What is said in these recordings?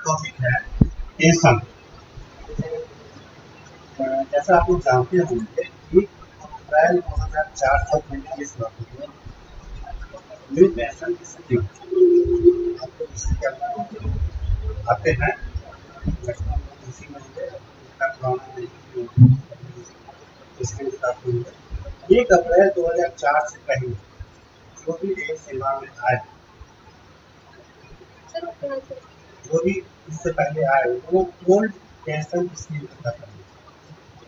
Topic है tension. जैसा आप लोग जानते होंगे 1 अप्रैल 2004 को केस लागू न्यू पेंशन स्कीम। आप लोग इसी के अंदर आते हैं। इसी महीने स्कीम स्टार्ट हुई है 1 अप्रैल 2004 से पहले जो भी देश सेवा में आए, जो भी इससे पहले आए वो ओल्ड पेंशन स्कीम का करेंगे।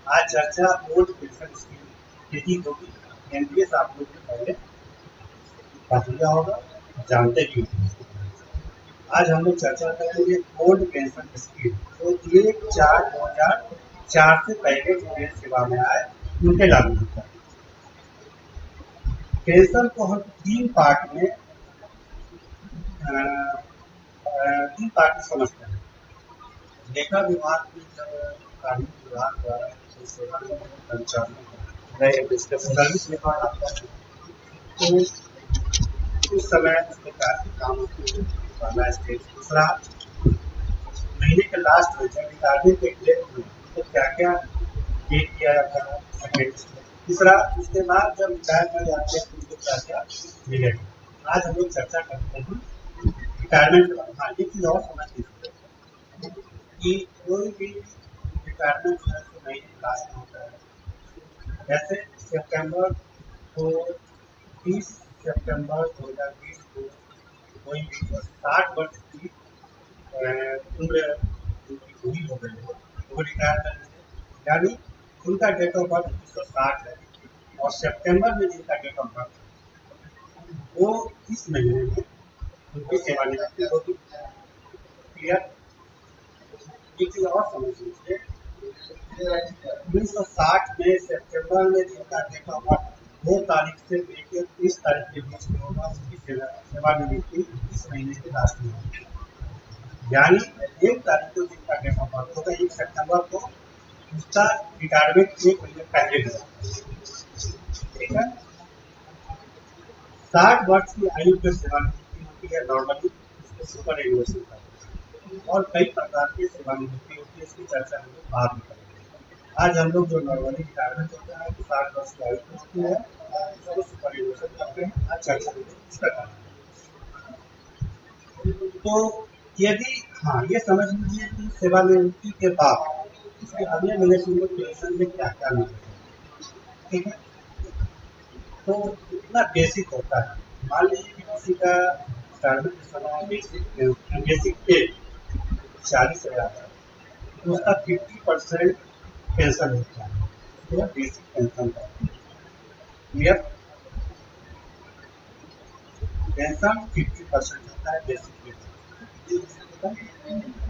आज चर्चा ओल्ड पेंशन स्कीम की होगी। एनपीएस आप लोग पहले पढ़ लिया होगा, जानते भी होंगे। आज हम लोग चर्चा करेंगे ओल्ड पेंशन स्कीम तो 1/4/2004 से पहले जो देश सेवा में आए उनके लागू होता है। पेंशन को हम तीन पार्ट में समझते हैं। लेखा विभाग की जब कानून विभाग द्वारा सेवा में कर्मचारियों सर्विस विभाग आता है तो उस समय इस प्रकार के काम पहला स्टेज। दूसरा, महीने के लास्ट में जब रिटायरमेंट के क्लेम में तो क्या क्या चेक किया जाता है, सेकेंड स्टेज। तीसरा, उसके बाद जब रिटायर कर जाते हैं तो उनको क्या क्या मिलेगा। आज हम लोग चर्चा करते हैं रिटायरमेंट के बाद। हाँ, एक चीज और समझ लीजिए कि कोई भी रिटायरमेंट जो है तो महीने के लास्ट में होता है। जैसे सितंबर को 30 सितंबर 2020 को कोई भी 60 वर्ष की उम्र उनकी पूरी हो गई हो तो वो रिटायर करेंगे। यानी उनका डेट ऑफ बर्थ 1960 है और सितंबर में जिनका डेट ऑफ बर्थ है वो इस महीने में उनकी सेवानिवृत्ति होगी। क्लियर? एक चीज और समझ लीजिए, 1960 में सितंबर में जिनका डेट ऑफ बर्थ 2 तारीख से लेकर 30 तारीख के बीच में होगा उसकी सेवानिवृत्ति इस महीने के लास्ट में होगी। यानी 1 तारीख को जिनका डेट ऑफ बर्थ होगा 1 सितंबर को उसका रिटायरमेंट 1 महीने पहले होगा। ठीक है। 60 वर्ष की आयु पर सेवानिवृत्ति होती है नॉर्मली, इसको सुपर एनुअल का और कई प्रकार की सेवानिवृत्ति होती है। इसकी चर्चा हम लोग बाद में करेंगे। आज हम लोग जो नॉर्मली रिटायरमेंट होता है 60 वर्ष की आयु पर होती है, इसको सुपर एनुअल करते हैं। आज चर्चा हम लोग इसका करेंगे। तो यदि हाँ ये समझ लीजिए कि सेवानिवृत्ति के बाद इसके अगले महीने से उनको पेंशन में क्या क्या मिलेगा। ठीक है, तो इतना बेसिक होता है। मान लीजिए कि किसी का रिटायरमेंट के समय बेसिक पे 40,000 है तो उसका 50% पेंशन होता है, बेसिक पेंशन का। क्लियर? पेंशन 50% होता है बेसिक पेंशन।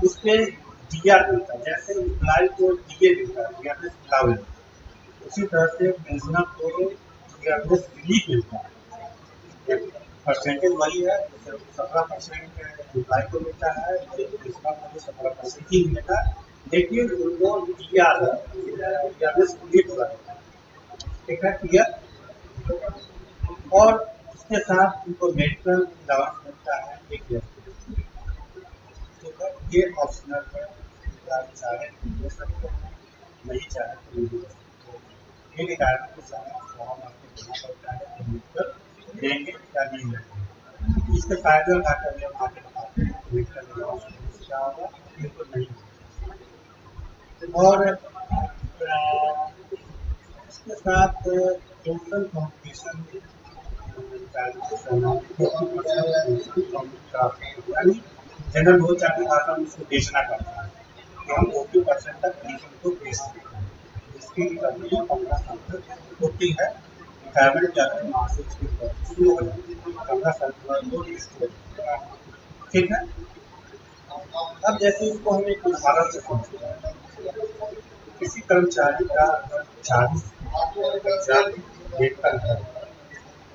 उस पर डीआर मिलता है, जैसे इम्प्लाई को डीए मिलता है, डीआरएस अलाउंस, उसी तरह से पेंशनर को डीआरएस रिलीफ मिलता है। परसेंटेज वही है, 17% इम्प्लाई को मिलता है, पेंशनर को भी 17% ही मिलेगा, लेकिन उनको डीआरएस रिलीफ लगता है। ठीक है, क्लियर? और इसके साथ उनको मेडिकल अलाउंस मिलता है 1 ईयर। ये ऑप्शनल है, आप चाहे ले सकते हैं, नहीं चाहे तो नहीं ले सकते। ये रिटायरमेंट के समय फॉर्म आपको देना पड़ता है तो मेडिकल देंगे या नहीं देंगे। इसके फायदे और घाटे भी हम आगे बताते हैं। मेडिकल अलाउंस क्या होगा, बिल्कुल नहीं होगा। और इसके साथ टोटल कॉम्पिटिशन यानी जनरल बहुत चाहती भाषा में उसको बेचना करता है कि हम 40% तक पेंशन को बेच सकते हैं। इसकी कंपनी 15 साल तक होती है। रिटायरमेंट जाकर मासिक शुरू हो जाती है 15 साल के बाद वो लिस्ट हो जाती है। ठीक है। अब जैसे इसको हम एक उदाहरण से समझते हैं। किसी कर्मचारी का अगर 40,000 वेतन है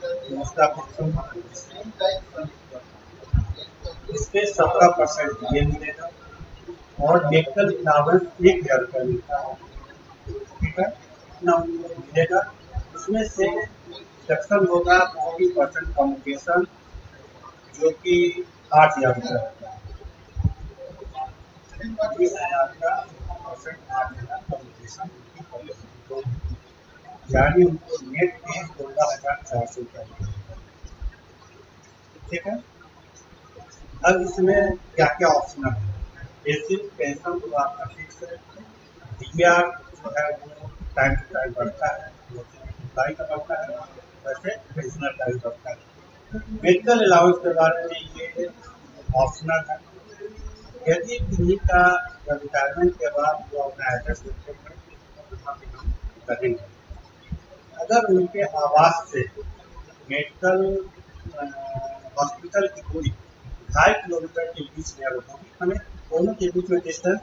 तो उसका इसमें 17% ये मिलेगा और मेडिकल अलाउंस 1,000 रुपया मिलता है। ठीक है, इतना उनको मिलेगा। उसमें से सेक्शन होगा 40% कम्युनिकेशन जो कि 8,000 रुपया होता है। 20,000 का परसेंट आ जाएगा कम्युनिकेशन उनकी पॉलिसी को, यानी उनको नेट फीस 16,400 रुपये। ठीक है। अब इसमें क्या क्या ऑप्शन है? बेसिक पेंशन तो आपका फिक्स है, डीआर जो है वो टाइम टू टाइम बढ़ता है, अप्लाई का बढ़ता है, वैसे पेंशनर का भी बढ़ता है। मेडिकल अलाउंस के बारे में ये ऑप्शनल है। यदि किन्हीं का रिटायरमेंट के बाद वो अपना एड्रेस देते हैं तो वहाँ पे हम करेंगे। अगर उनके आवास से मेडिकल हॉस्पिटल की दूरी 2.5 किलोमीटर के बीच में अगर होगी, हमें दोनों के बीच में डिस्टेंस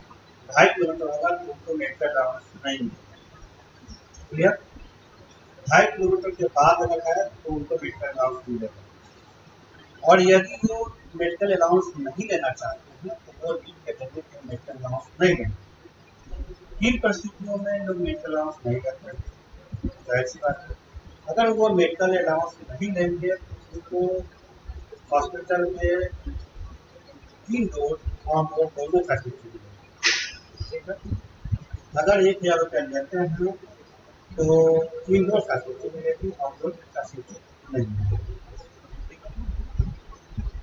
2.5 किलोमीटर होगा तो उनको मेडिकल अलाउंस नहीं मिलेगा। क्लियर? 2.5 किलोमीटर के बाद अगर है तो उनको मेडिकल अलाउंस मिलेगा। और यदि वो मेडिकल अलाउंस नहीं लेना चाहते हैं तो वो लिख के देंगे कि मेडिकल अलाउंस नहीं लेंगे। किन परिस्थितियों में लोग मेडिकल अलाउंस नहीं लेते हैं? जाहिर सी बात है, अगर वो मेडिकल अलाउंस नहीं लेंगे तो उनको हॉस्पिटल में 3 डोज ऑन बोर्ड दोनों फैसिलिटी मिलेगी। ठीक है। अगर 1,000 रुपया लेते हैं तो 3 डोज फैसिलिटी मिलेगी, ऑन बोर्ड फैसिलिटी नहीं मिलेगी।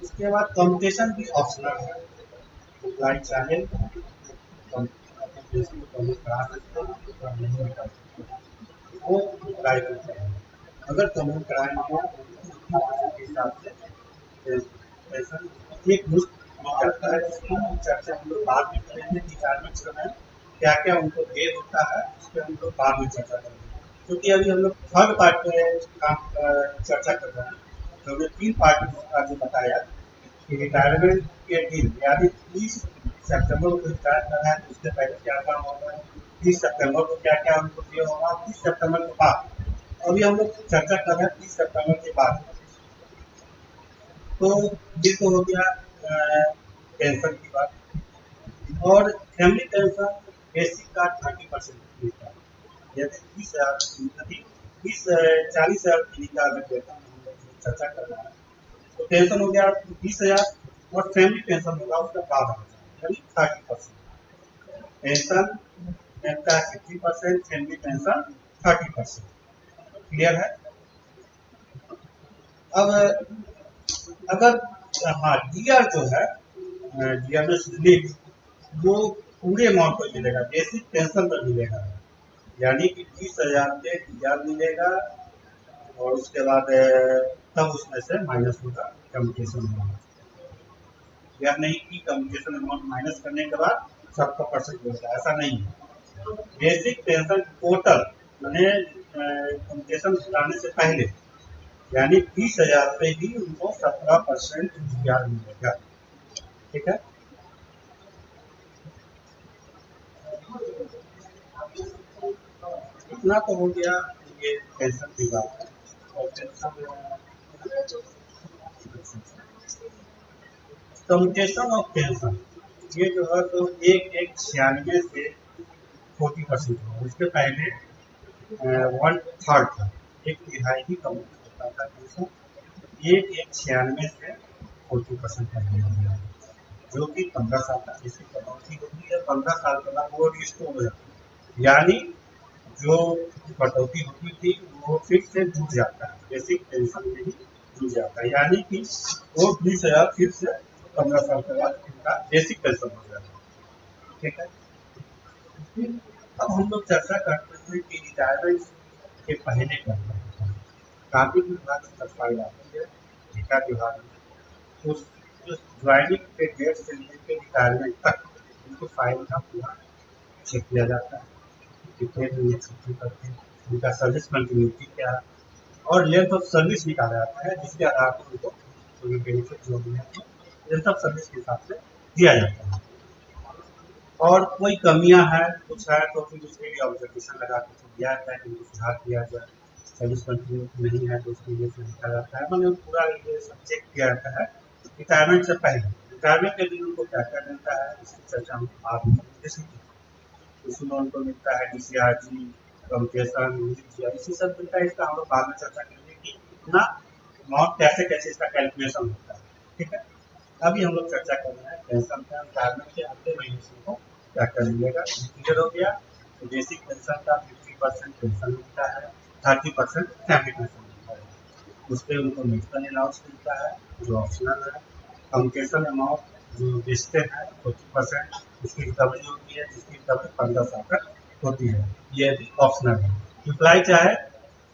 इसके बाद कम्यूटेशन भी ऑप्शनल है। अप्लाई चाहे करा सकते हैं, नहीं करा सकते वो अप्लाई करते हैं। अगर कम्यूट कराएंगे के हिसाब से पैसा एक मुश्त करता है, जिसकी चर्चा हम लोग बाद में करेंगे। रिटायरमेंट समय क्या क्या उनको दे होता है उस पर हम लोग बाद में चर्चा करेंगे, क्योंकि अभी हम लोग थर्ड पार्ट में काम चर्चा कर रहे हैं। तो हमने 3 पार्ट का जो बताया कि रिटायरमेंट के दिन यानी 30 सितंबर को रिटायर करना है तो उससे पहले क्या काम होगा, 30 सितंबर को क्या क्या उनको दिया होगा, 30 सितंबर के बाद। अभी हम लोग चर्चा कर रहे हैं 30 सितंबर के बाद। तो ये तो हो गया पेंशन की बात। और फैमिली पेंशन बेसिक का 30% मिलता है। यदि 40,000 की का अगर वेतन हम लोग चर्चा कर रहे हैं तो पेंशन हो गया 20,000 और फैमिली पेंशन होगा उसका 12,000 यानी 30%। पेंशन का 60%, फैमिली पेंशन 30%। क्लियर है? अब अगर हाँ डीआर जो है डीआर स्लिप वो पूरे अमाउंट पर मिलेगा, बेसिक पेंशन पर मिलेगा, यानी कि 20,000 पे डीआर मिलेगा और उसके बाद तब उसमें से माइनस होगा कम्युनिकेशन अमाउंट। यह नहीं कि कम्युनिकेशन अमाउंट माइनस करने के बाद सबका परसेंट मिलेगा, ऐसा नहीं है। बेसिक पेंशन टोटल मैंने कम्युनिकेशन कराने से पहले यानी 20,000 पे ही उनको 17% डीआर मिलेगा। ठीक है। इतना तो हो गया ये पेंशन की बात। और कम्युटेशन ऑफ पेंशन ये जो है तो 1/96 से 40% हो। उसके पहले 1/3 था, 1/3 ही कम्युट होता था पेंशन। 1/96 से 40% कर दिया गया, जो कि 15 साल तक इसकी कटौती होती है। 15 साल के बाद वो रिस्टोर हो जाती है, यानी जो कटौती होती थी वो फिर से जुट जाता है, बेसिक पेंशन में ही जुट जाता है, यानी कि वो 20,000 फिर से 15 साल के बाद उनका बेसिक पेंशन हो जाता है। ठीक है। अब हम लोग चर्चा करते हैं कि रिटायरमेंट के पहले क्या होता है। कार्मिक विभाग की सफाई आती है, ठेका विभाग में उस ज्वाइनिंग के डेट से लेकर रिटायरमेंट तक उनको फाइल का पूरा चेक किया जाता है, कितने दिन ये छुट्टी करते हैं, उनका सर्विस कंटिन्यूटी क्या है और लेंथ ऑफ सर्विस निकाला जाता है, जिसके आधार पर उनको कोई बेनिफिट जो भी है लेंथ ऑफ सर्विस के हिसाब से दिया जाता है। और कोई कमियां हैं कुछ है तो फिर उसके लिए ऑब्जर्वेशन लगा के दिया जाता है कि उनको सुधार किया जाए। सर्विस कंटिन्यूटी नहीं है तो उसके लिए लिखा जाता है, मतलब पूरा ये सब चेक किया जाता है रिटायरमेंट से पहले। रिटायरमेंट के दिन उनको क्या क्या मिलता है इसकी चर्चा हम बाद में करेंगे। उसमें उनको मिलता है डीसीआरजी, कम्युनिकेशन, इसी सब मिलता है। इसका हम लोग बाद में चर्चा करेंगे कि इतना अमाउंट कैसे कैसे इसका कैलकुलेशन होता है। ठीक है। अभी हम लोग चर्चा कर रहे हैं पेंशन का रिटायरमेंट के अगले महीने से को क्या कर मिलेगा, क्लियर हो गया। तो बेसिक पेंशन का 50% पेंशन मिलता है, 30% फैमिली पेंशन मिलता है। उस पर उनको मेडिकल अलाउंस मिलता है जो ऑप्शनल है। कम्युनिकेशन अमाउंट जो बेचते हैं 40%, जिसकी रिकवरी होती है, जिसकी रिकवरी 15 साल तक होती है, ये भी ऑप्शनल है। इम्प्लाई चाहे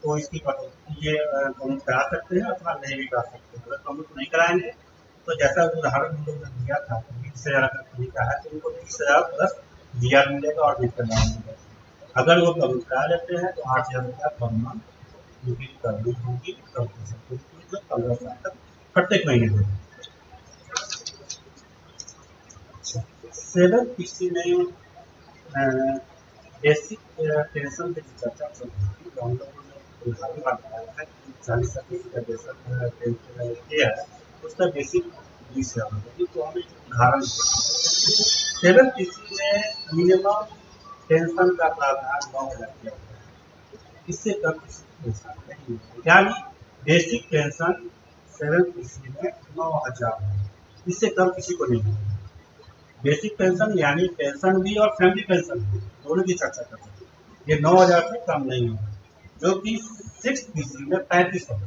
तो इसकी ये कमेंट करा सकते हैं अथवा नहीं भी करा सकते हैं। अगर कमेंट नहीं कराएंगे तो जैसा उदाहरण हम लोग ने दिया था 20,000 का लिखा है तो उनको 30,000 प्लस डीआर मिलेगा और मेडिकल अलाउंस मिलेगा। अगर वो कमेंट करा लेते हैं तो 8,000 रुपया पर मंथ उनकी रिकवरी होगी, 15 साल तक प्रत्येक महीने देगा। सेवन पीसी में बेसिक पेंशन की चर्चा चल रही थी तो हम लोगों ने उदाहरण बताया है कि 40% किया है उसका बेसिक 20,000 होगी। तो हम एक उदाहरण सेवन पीसी में मिनिमम पेंशन का प्रावधान 9,000 किया हुआ है, इससे कम किसी को पेंशन नहीं मिलेगी। यानी बेसिक पेंशन सेवन पीसी में 9,000 है, इससे कम किसी को नहीं मिलेगी। बेसिक पेंशन यानी पेंशन भी और फैमिली पेंशन भी दोनों की चर्चा कर सकते हैं। ये 9,000 से कम नहीं होगा, जो कि 6 पीसी में 35 होगा।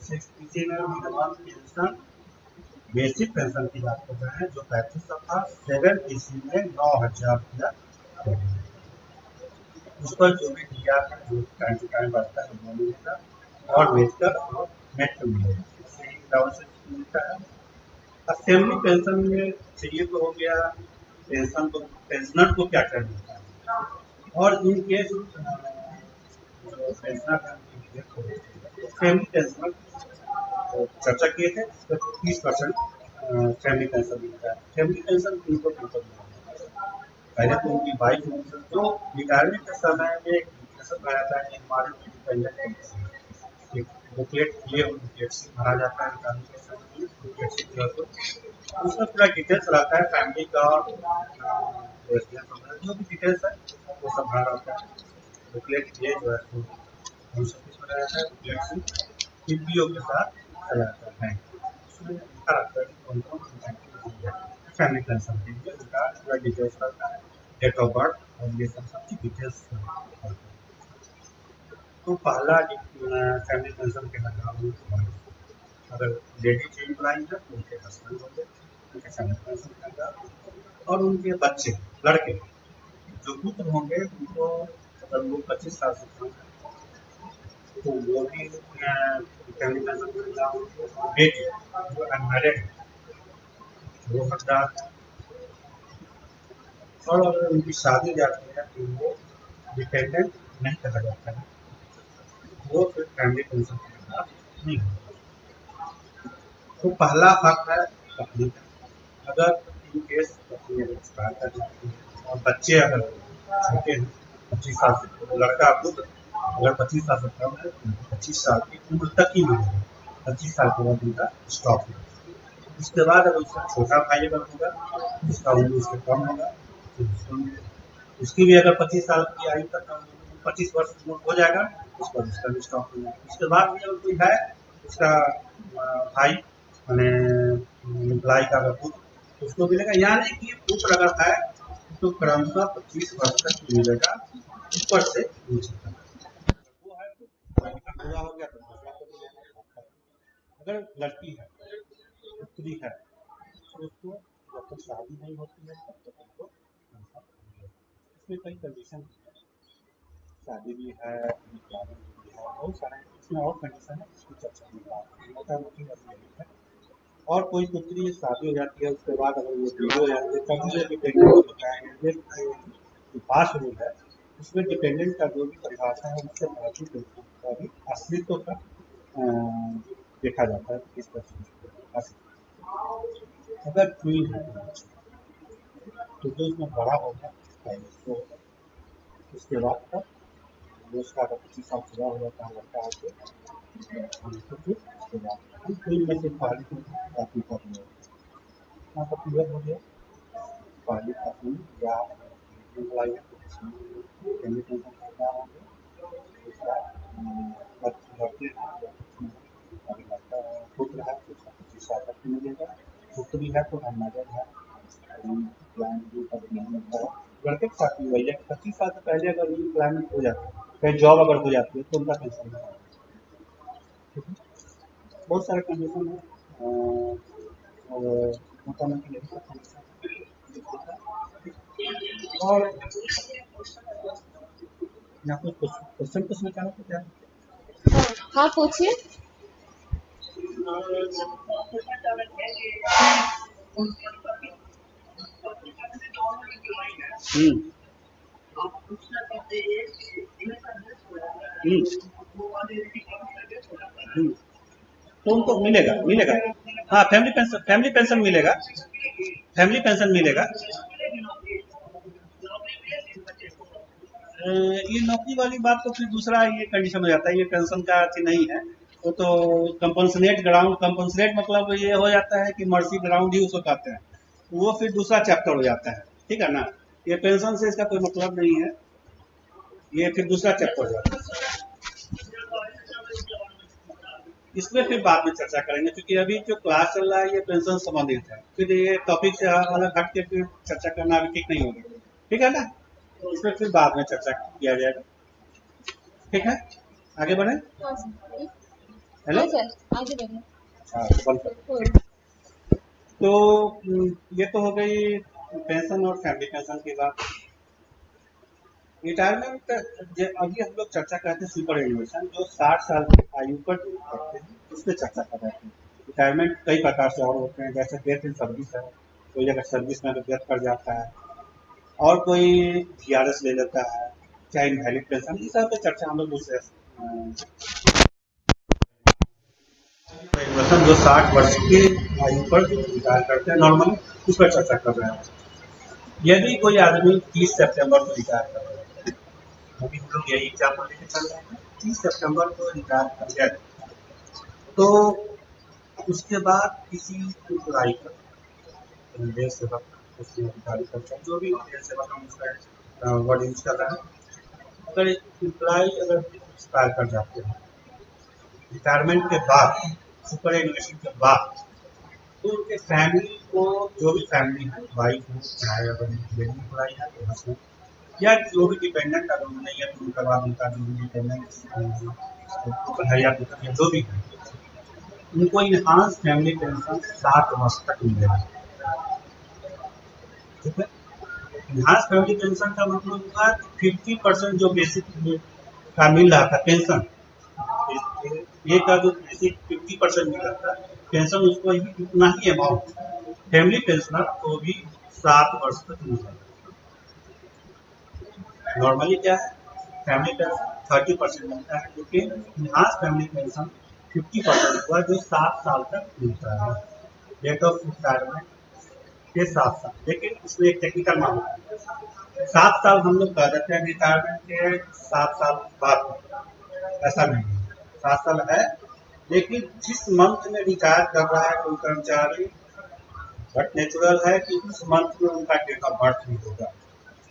6 पीसी में मिनिमम पेंशन बेसिक पेंशन की बात कर रहे हैं जो 35 था, 7 पीसी में 9,000 रुपया होगा। उस पर जो भी दिया है जो टाइम टू टाइम बढ़ता है वो मिलेगा और मेडिकल और मेडिकल मिलेगा, इससे ही अलाउंस मिलता है। असेंबली पेंशन में चाहिए तो हो गया पेंशन, तो पेंशनर को क्या क्या मिलता है और इन केस पेंशनर तो फैमिली पेंशनर चर्चा किए थे, इस पर 30% फैमिली पेंशन मिलता है। फैमिली पेंशन उनको बिल्कुल पहले तो उनकी वाइफ तो रिटायरमेंट के समय में एक डिस्कशन कराया था कि हमारे इंडिपेंडेंट एक बुकलेट ये बुकलेट से भरा जाता है रिटायरमेंट के समय में, बुकलेट से जो है उसमें पूरा डिटेल्स रहता है फैमिली का और जो भी डिटेल्स है वो सब भरा रहता है। बुकलेट ये जो है हम सब कुछ बनाया था बुकलेट से पीपीओ के साथ चला जाता है। उसमें लिखा रहता है कि कौन कौन फैमिली पेंशन के लिए उनका पूरा डिटेल्स रहता है, डेट ऑफ बर्थ और ये सब की डिटेल्स रहता है। तो पहला फैमिली पेंशन के लगा अगर लेडीज एम्प्लॉई है तो उनके हस्बैंड होंगे, उनके फैमिली पेंशन का, और उनके बच्चे लड़के जो पुत्र होंगे उनको अगर वो 25 साल से कम है तो वो भी फैमिली पेंशन मिलेगा। बेटी जो अनमैरिड वो हकदार, और अगर उनकी शादी जाती है तो वो डिपेंडेंट नहीं कहा जाता है, वो फिर फैमिली पेंशन का हकदार नहीं होता। तो पहला हक है पत्नी का। अगर इन केस पत्नी अगर एक्सपायर कर जाती है और बच्चे अगर छोटे हैं 25 साल से, लड़का पुत्र अगर 25 साल से कम है तो 25 साल की उम्र तक ही मिलेगा, 25 साल के बाद उनका स्टॉप होगा। उसके बाद अगर उसका छोटा भाई अगर होगा उसका उम्र उससे कम होगा तो उसकी भी अगर 25 साल की आयु तक 25 वर्ष हो जाएगा उस पर उसका भी स्टॉप हो जाएगा। उसके बाद भी अगर कोई है उसका भाई मैंने एम्प्लॉय का अगर पुत्र उसको मिलेगा, यानी कि पुत्र अगर है तो क्रमशः 25 वर्ष तक मिलेगा ऊपर से नीचे तक। वो है तो पूरा हो गया तो दूसरा को मिलेगा। अगर लड़की है पुत्री है तो उसको जब तक शादी नहीं होती है तब तक उनको इसमें कई कंडीशन, शादी भी है प्लानिंग भी है, बहुत सारे इसमें और कंडीशन है इसकी चर्चा में मोटा मोटी अभी यही है। और कोई पुत्री शादी हो जाती है उसके बाद अगर वो बीवी हो जाती है तभी जो डिपेंडेंट होता है जो पास रूल है उसमें डिपेंडेंट का जो भी परिभाषा है उससे भारतीय पेंशन का भी अस्तित्व का देखा जाता है किस तरह से। अगर क्वीन है तो जो उसमें बड़ा होगा उसको उसके बाद तक वो उसका अगर 25 साल पूरा हो जाता है लड़का है तो फिर उसके बाद हम क्वीन में से पहले को काफी कर यहाँ पर क्लियर हो गया। पहले अपनी या एम्प्लॉय फैमिली पेंशन का क्या होंगे दूसरा लड़के हैं अगर लड़का पुत्र है तो उसका 25 साल तक मिलेगा we have to another plan लड़के के साथ भी वही है 25 साल से पहले अगर ये प्लान हो जाता है, कहीं जॉब अगर हो जाती है तो उनका टेंशन नहीं है। बहुत सारे कंडीशन है और मोटा-मोटी यही सब कंडीशन है। और मैं आपको क्वेश्चन पूछना चाहूँ तो क्या? हाँ पूछिए। तो उनको मिलेगा मिलेगा हाँ फैमिली पेंशन मिलेगा, फैमिली पेंशन मिलेगा। ये नौकरी वाली बात तो फिर दूसरा ये कंडीशन हो जाता है, ये पेंशन का अथी नहीं है, वो तो कंपनसेट ग्राउंड, कंपनसेट मतलब ये हो जाता है कि मर्सी ग्राउंड ही उसको कहते हैं, वो फिर दूसरा चैप्टर हो जाता है, ठीक है ना। ये पेंशन से इसका कोई मतलब नहीं है, ये फिर दूसरा चैप्टर हो जाता है। इसमें फिर बाद में चर्चा करेंगे, क्योंकि अभी जो क्लास चल रहा है ये पेंशन संबंधित है, फिर ये टॉपिक से अलग हट के फिर चर्चा करना अभी ठीक नहीं होगा, ठीक है ना। इसमें फिर बाद में चर्चा किया जाएगा, ठीक है। आगे बढ़े। हाँ सर। हेलो हाँ सर आगे बढ़े। तो ये तो हो गई पेंशन और फैमिली पेंशन की बात। रिटायरमेंट अभी हम लोग चर्चा करते हैं सुपर एनुएशन, जो 60 साल की आयु पर करते हैं उस पर चर्चा कर रहे हैं। रिटायरमेंट कई प्रकार से और होते हैं, जैसे डेथ इन सर्विस है, कोई अगर सर्विस में डेथ कर जाता है, और कोई VRS ले लेता है, चाहे इनवैलिड पेंशन, इस सब पे चर्चा हम लोग दूसरे जो 60 वर्ष की आयु पर रिटायर करते हैं नॉर्मली, उस पर चर्चा कर रहे हैं। यदि कोई आदमी 30 सितंबर को रिटायर कर रहे हैं, अभी हम लोग यही एग्जाम्पल लेके चल रहे हैं, 30 सितंबर को रिटायर कर गए, तो उसके बाद किसी एम्प्लॉय का देश सेवक, उसमें अधिकारी कर्मचारी जो भी देश सेवक हम उसका वर्ड यूज कर रहे हैं, अगर एम्प्लॉय अगर एक्सपायर कर जाते हैं रिटायरमेंट के बाद, सुपर एनुएशन के बाद, तो उनके फैमिली को, जो भी फैमिली है, वाइफ हो, चाहे अगर लेडी एम्प्लॉय है तो हस्बैंड, या जो भी डिपेंडेंट अगर नहीं है तो उनका बाद उनका जो भी डिपेंडेंट है या जो भी है, उनको इनहांस फैमिली पेंशन 60 वर्ष तक मिलेगा, ठीक है। इनहांस फैमिली पेंशन का मतलब हुआ 50% जो बेसिक का मिल रहा था पेंशन, ये का जो बेसिक 50% मिल रहा था पेंशन, उसको इतना ही अमाउंट फैमिली पेंशनर को भी 7 वर्ष तक मिल रहा है। नॉर्मली क्या है, फैमिली पेंशन 30% मिलता है, लेकिन इनहांस फैमिली पेंशन 50% हुआ, जो 7 साल तक मिलता है, डेट ऑफ रिटायरमेंट के 7 साल। लेकिन इसमें एक टेक्निकल मामला है, 7 साल हम लोग कह देते हैं रिटायरमेंट के 7 साल बाद, ऐसा नहीं है, 7 साल है, लेकिन जिस मंथ में रिटायर कर रहा है कोई कर्मचारी, बट नेचुरल है कि उस मंथ में उनका डेट ऑफ बर्थ नहीं होगा,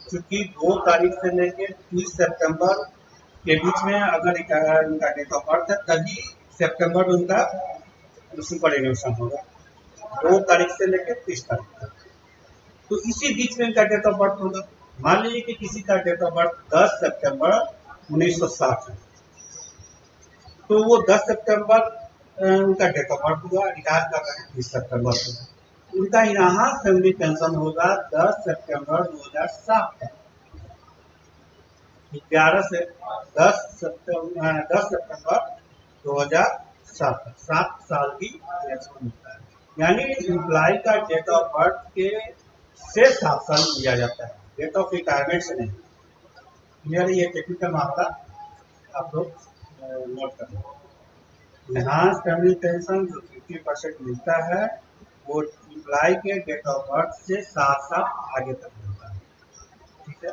क्योंकि 2 तारीख से लेकर 30 सितंबर के बीच में अगर उनका डेट ऑफ बर्थ है, तभी सितंबर में उनका सुपर एनुएशन होगा, 2 तारीख से लेकर 30 तारीख तक, तो इसी बीच में उनका डेट ऑफ बर्थ होगा। मान लीजिए कि किसी का डेट ऑफ बर्थ 10 सितंबर 1960 है, तो वो 10 सितंबर उनका डेट ऑफ बर्थ हुआ, रिटायर कर रहे हैं 30 सितंबर को, उनका यहाँ फैमिली पेंशन होगा 10 सितंबर 2007 तक, 11 से 10 सितंबर 2007 तक 7 साल की पेंशन मिलता है, यानी एम्प्लॉय का डेट ऑफ बर्थ के से 7 साल लिया जाता है, डेट ऑफ रिटायरमेंट से नहीं। क्लियर, ये टेक्निकल मामला आप लोग नोट कर लें। इनहांस फैमिली पेंशन जो 50% मिलता है, वो एम्प्लॉय के डेट ऑफ बर्थ से 7 साल आगे तक मिलता है, ठीक है।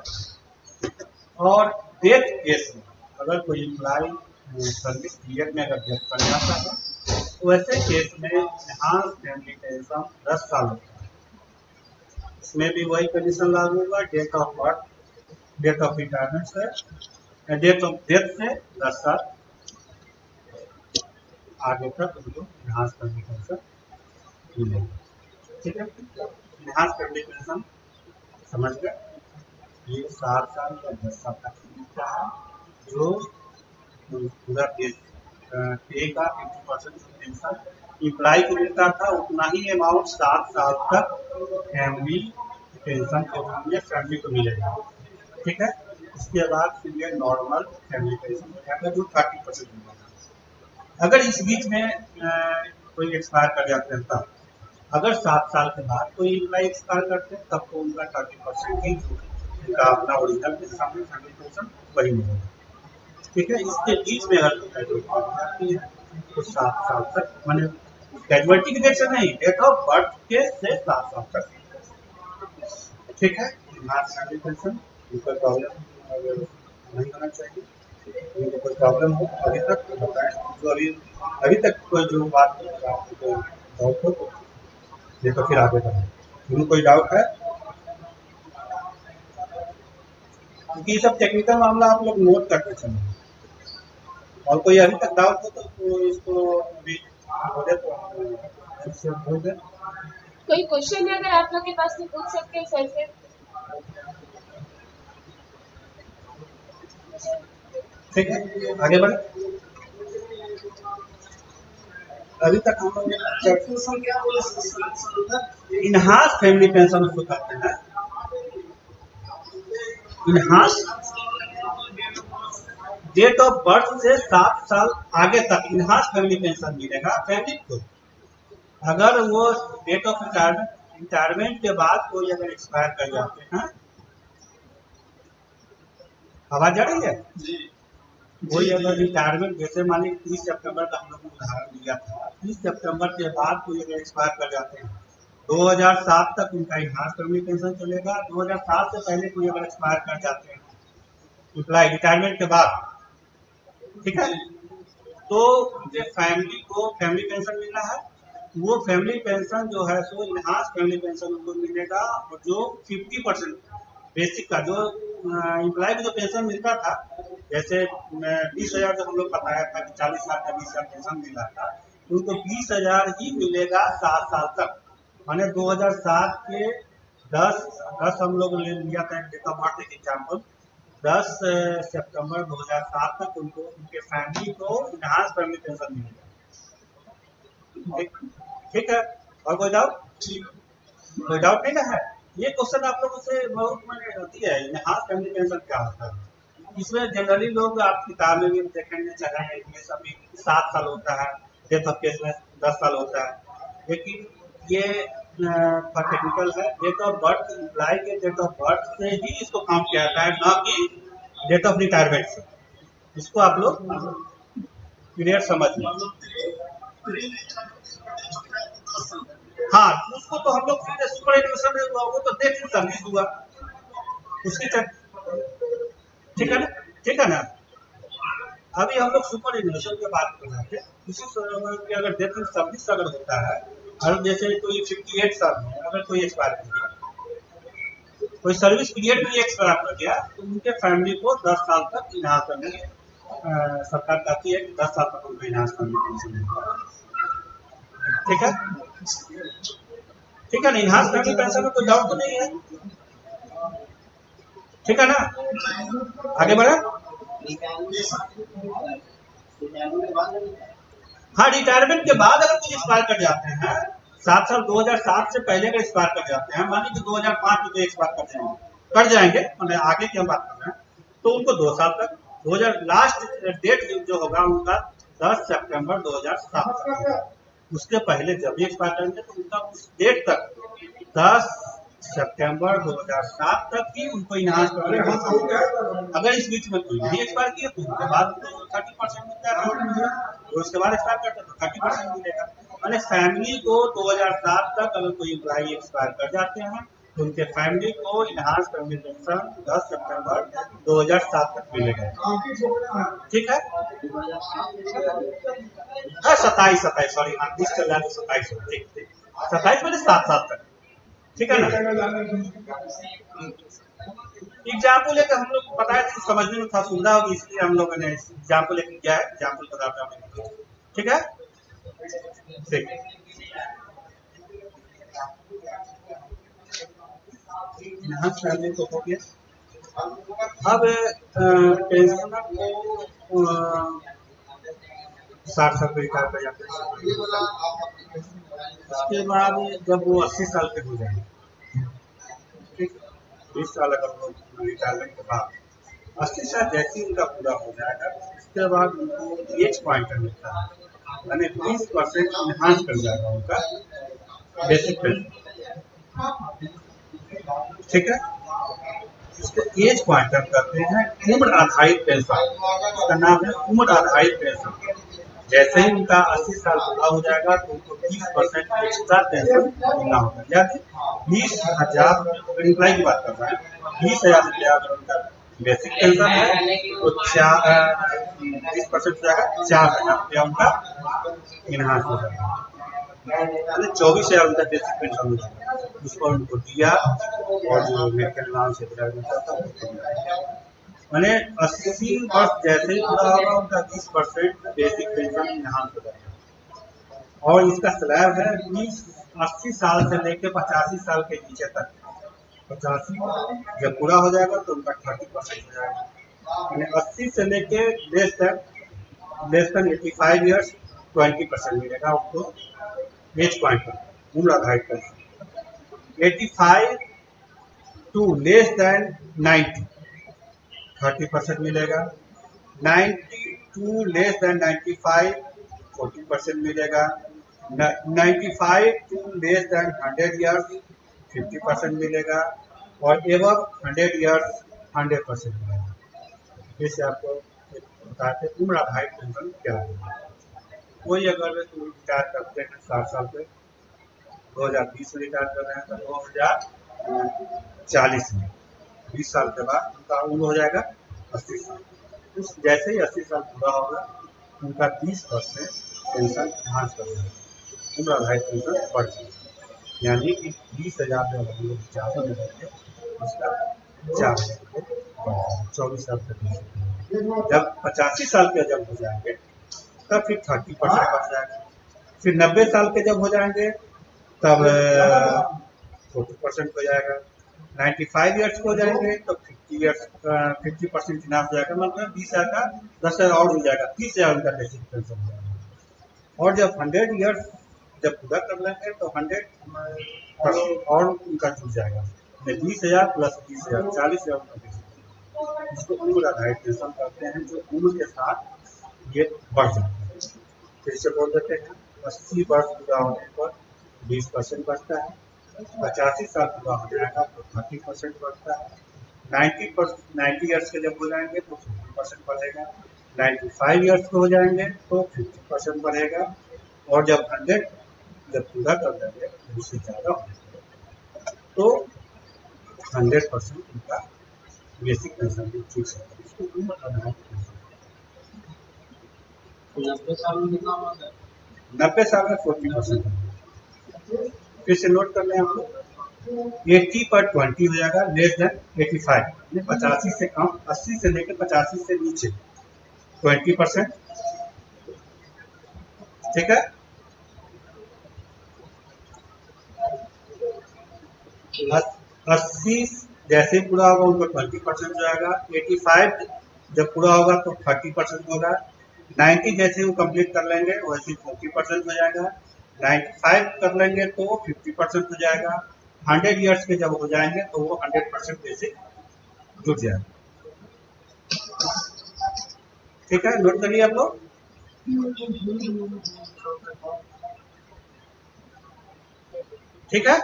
और डेथ केस में अगर कोई एम्प्लॉय सर्विस पीरियड में अगर डेथ कर जाता है, तो ऐसे केस में इनहांस फैमिली पेंशन 10 साल होता है, इसमें भी वही कंडीशन लागू होगा, date of birth, date of retirement से, डेट ऑफ डेथ से 10 साल आगे तक उनको इनहांस फैमिली पेंशन मिलेगी। ठीक है, इनहांस फैमिली पेंशन समझ गए, ये 7 साल या 10 साल तक मिलता है, जो पूरा पे का 50% पेंशन इम्प्लाई को मिलता था, उतना ही अमाउंट 7 साल तक फैमिली पेंशन के रूप में फैमिली को मिलेगा। ठीक है, इसके बाद फिर ये नॉर्मल फैमिली पेंशन हो जाएगा जो 30% मिलेगा। अगर इस बीच में कोई एक्सपायर कर जाते हैं तब, अगर 7 साल के बाद कोई एम्प्लॉय एक्सपायर करते हैं तब तो उनका 30% ही उनका अपना ओरिजिनल के सामने फैमिली पेंशन वही मिलेगा। ठीक है, इसके बीच में अगर ग्रेजुएटी तो 7 साल तक, मैंने ग्रेजुएटी की डेट से नहीं, डेट ऑफ बर्थ के से 7 साल तक। ठीक है, फैमिली पेंशन कोई प्रॉब्लम नहीं होना चाहिए, उनको कोई प्रॉब्लम हो अभी तक तो बताएं, जो अभी तक कोई जो बात आपको डाउट हो तो ये तो फिर आगे बढ़े। उनको कोई डाउट है, क्योंकि ये सब टेक्निकल मामला आप लोग नोट करते चलें, और कोई अभी तक डाउट हो तो इसको अभी बोले तो बोल दें। कोई क्वेश्चन है अगर आप लोग के पास तो पूछ सकते हैं सर से। ठीक है, आगे बढ़े। अभी तक हम लोग इनहांस फैमिली पेंशन उसको कहते हैं। इनहांस डेट ऑफ बर्थ से 7 साल आगे तक इनहांस फैमिली पेंशन मिलेगा फैमिली को। अगर वो डेट ऑफ रिटायरमेंट के बाद कोई अगर एक्सपायर कर जाते हैं, आवाज आ रही है जी, कोई अगर रिटायरमेंट, जैसे मान लीजिए 30 सितंबर का हम लोग ने उदाहरण दिया था, 30 सितंबर के बाद कोई अगर एक्सपायर कर जाते हैं 2007 तक उनका इनहांस फैमिली पेंशन चलेगा। 2007 से पहले कोई अगर एक्सपायर कर जाते हैं एम्प्लॉय रिटायरमेंट के बाद, ठीक है, तो उनके फैमिली को फैमिली पेंशन मिलना है। वो फैमिली पेंशन जो है सो इनहांस फैमिली पेंशन उनको मिलेगा, और जो 50% बेसिक का जो एम्प्लॉय को जो पेंशन मिलता था, जैसे 20,000 जो हम लोग बताया था कि 40 लाख का 20,000 पेंशन मिला था, उनको 20,000 ही मिलेगा 7 साल तक। मैंने 2007 के 10 हम लोग ले लिया था डेट ऑफ बर्थ एग्जाम्पल, 10 सितंबर 2007 तक उनको उनके फैमिली को इनहांस फैमिली पेंशन मिलेगा। ठीक है, और कोई डाउट? कोई डाउट नहीं ना है? ये क्वेश्चन आप लोगों से बहुत मैंने होती है, इनहांस फैमिली पेंशन क्या होता है। इसमें जनरली लोग आप किताब में भी देखेंगे, चाहे इसमें सभी 7 साल होता है, डेथ ऑफ केस में 10 साल होता है, लेकिन ये टेक्निकल है, डेट ऑफ बर्थ इम्प्लाई के डेट ऑफ बर्थ से ही इसको काउंट किया जाता है, ना कि डेट ऑफ रिटायरमेंट से। इसको आप लोग क्लियर समझ लें। हाँ, उसको तो हम लोग फिर सुपर एजुकेशन में वो तो देख सर्विस हुआ उसकी, ठीक है ना, ठीक है ना। अभी हम लोग सुपर एजुकेशन की बात कर रहे थे, उसी समय की अगर डेथ इन सर्विस अगर होता है, और जैसे कोई 58 साल में अगर कोई एक्सपायर कर गया, कोई सर्विस पीरियड में एक्सपायर कर गया, तो उनके फैमिली को 10 साल तक इनहांस करने सरकार कहती है कि 10 साल तक उनको इनहांस करने। ठीक है, ठीक है ना, इनहांस फैमिली पेंशन में कोई डाउट तो नहीं है, ठीक है ना। आगे बढ़े। हाँ, रिटायरमेंट के बाद अगर कुछ एक्सपायर कर जाते हैं, 7 साल 2007 से पहले अगर एक्सपायर कर जाते हैं, मान लीजिए 2005 में तो एक्सपायर कर जाएंगे, मतलब आगे की हम बात कर रहे हैं, तो उनको 2 साल तक 2000 लास्ट डेट जो होगा उनका 10 सितंबर 2007, उसके पहले जब भी एक्सपायर करेंगे तो उनका उस डेट तक 10 सितंबर 2007 तक ही उनको इनहांस करने। अगर इस बीच में कोई नहीं एक्सपायर किया तो उसके बाद 30% मिलता है, और उसके बाद एक्सपायर करता है तो 30% मिलेगा। मैंने फैमिली को 2007 तक अगर कोई एम्प्लॉय एक्सपायर कर जाते हैं तो उनके फैमिली को इनहांस फैमिली पेंशन 10 सितंबर 2007 तक मिलेगा। ठीक है, हाँ 27 सॉरी, हाँ 20 चल जाए 27, ठीक ठीक 27 में 7 साल तक, ठीक है ना। एग्जाम्पल लेकर हम लोग बताए थे, समझने में था सुविधा होगी, इसलिए हम लोगों ने एग्जाम्पल लेकर किया है, एग्जाम्पल बताता हूँ, ठीक है, ठीक। इनहांस फैमिली तो हो गया। अब पेंशनर को 60 साल पे रिटायर कर जाते हैं। उसके बाद जब वो 80 साल के हो जाएंगे, ठीक, 20 साल अगर वो रिटायरमेंट के बाद 80 साल जैसे ही उनका पूरा हो जाएगा, उसके बाद उनको एज पॉइंटर मिलता है, यानी 20% इनहांस कर जाएगा उनका बेसिक पेंशन, ठीक है। इसको एज पॉइंटर कहते हैं, उम्र आधारित पेंशन, इसका नाम है उम्र आधारित पेंशन। जैसे ही उनका 80 साल पूरा हो जाएगा तो उनको 20% एक्स्ट्रा पेंशन मिलना होगा, यानी 20,000 एम्प्लॉय की बात कर रहे हैं, 20,000 रुपया अगर उनका बेसिक पेंशन है तो 20% हो जाएगा, 4,000 रुपया उनका इनहांस हो जाएगा, यानी 24,000 उनका बेसिक पेंशन हो जाएगा। उसको उनको दिया और जो मेडिकल अलाउंस मैंने 80 वर्ष जैसे ही पूरा होगा उनका 20% बेसिक पेंशन इनहांस हो जाएगा। और इसका स्लैब है 80 साल से लेकर 85 साल के नीचे तक, 85 जब पूरा हो जाएगा तो उनका 30% हो जाएगा, यानी 80 से लेके लेस देन 85 ईयर्स 20% मिलेगा उनको एज पॉइंट पर उम्र आधारित पेंशन। 85 टू लेस देन 90 30% मिलेगा, 90 टू लेस देन 95 40% मिलेगा, 95 टू लेस देन 100 ईयर्स 50% मिलेगा, और एबव 100 ईयर्स 100% मिलेगा। जैसे आपको बताते उम्र आधारित पेंशन क्या है। कोई अगर रिटायर करते हैं 60 साल पे, 2020 में रिटायर कर रहे हैं तो 2040 में 20 साल के बाद उनका उम्र हो जाएगा 80 साल। उस जैसे ही 80 साल पूरा होगा उनका 20% पेंशन इनहांस कर देगा, उम्र आधारित पेंशन बढ़ जाएगा, यानी कि 20,000 जो हम लोग ज़्यादा में देंगे उसका 4,000 रुपये बढ़ जाएगा 24 साल तक। जब 85 साल के जब हो जाएंगे तब फिर 30% बढ़ जाएगा, फिर 90 साल के जब हो जाएंगे तब 40% हो जाएगा, 95 ईयर्स हो जाएंगे तो 50% इनाफ हो जाएगा, मतलब 20,000 का 10,000 और हो जाएगा, 30,000 उनका बेसिक पेंशन हो जाएगा। और जब 100 ईयर्स जब पूरा कर लेंगे तो 100% और उनका जुड़ जाएगा, 20,000 प्लस 20,000 40,000 उनका बेसिक, इसको उम्र आधारित पेंशन करते हैं, जो उम्र के साथ ये बढ़ जाता है। फिर से बोल देते हैं, 80 वर्ष पूरा होने पर 20% बढ़ता है, 85 साल पूरा हो जाएगा तो 30% बढ़ता है, 90 ईयर्स के जब हो जाएंगे तो 50% बढ़ेगा, 95 ईयर्स के हो जाएंगे तो 50% बढ़ेगा, और जब 100 जब पूरा कर देंगे तो उससे ज़्यादा हो जाएगा तो 100% उनका बेसिक पेंशन भी चूज सकते हैं, इसको उम्र आधारित पेंशन। 90 साल में कितना होता है? 90 साल में 40%। फिर से नोट कर लें हम लोग, 80 पर 20 हो जाएगा, लेस देन 85, 85 से कम, 80 से लेकर 85 से नीचे 20%, ठीक है। 80 जैसे ही पूरा होगा उनको 20% हो जाएगा, 85 जब पूरा होगा तो 30% होगा, 90 जैसे वो कंप्लीट कर लेंगे वैसे 40% हो जाएगा, 95 कर लेंगे तो 50% हो जाएगा, 100 ईयर्स के जब हो जाएंगे तो वो 100% बेसिक जुड़ जाएगा, ठीक है। नोट करिए आप लोग, ठीक है।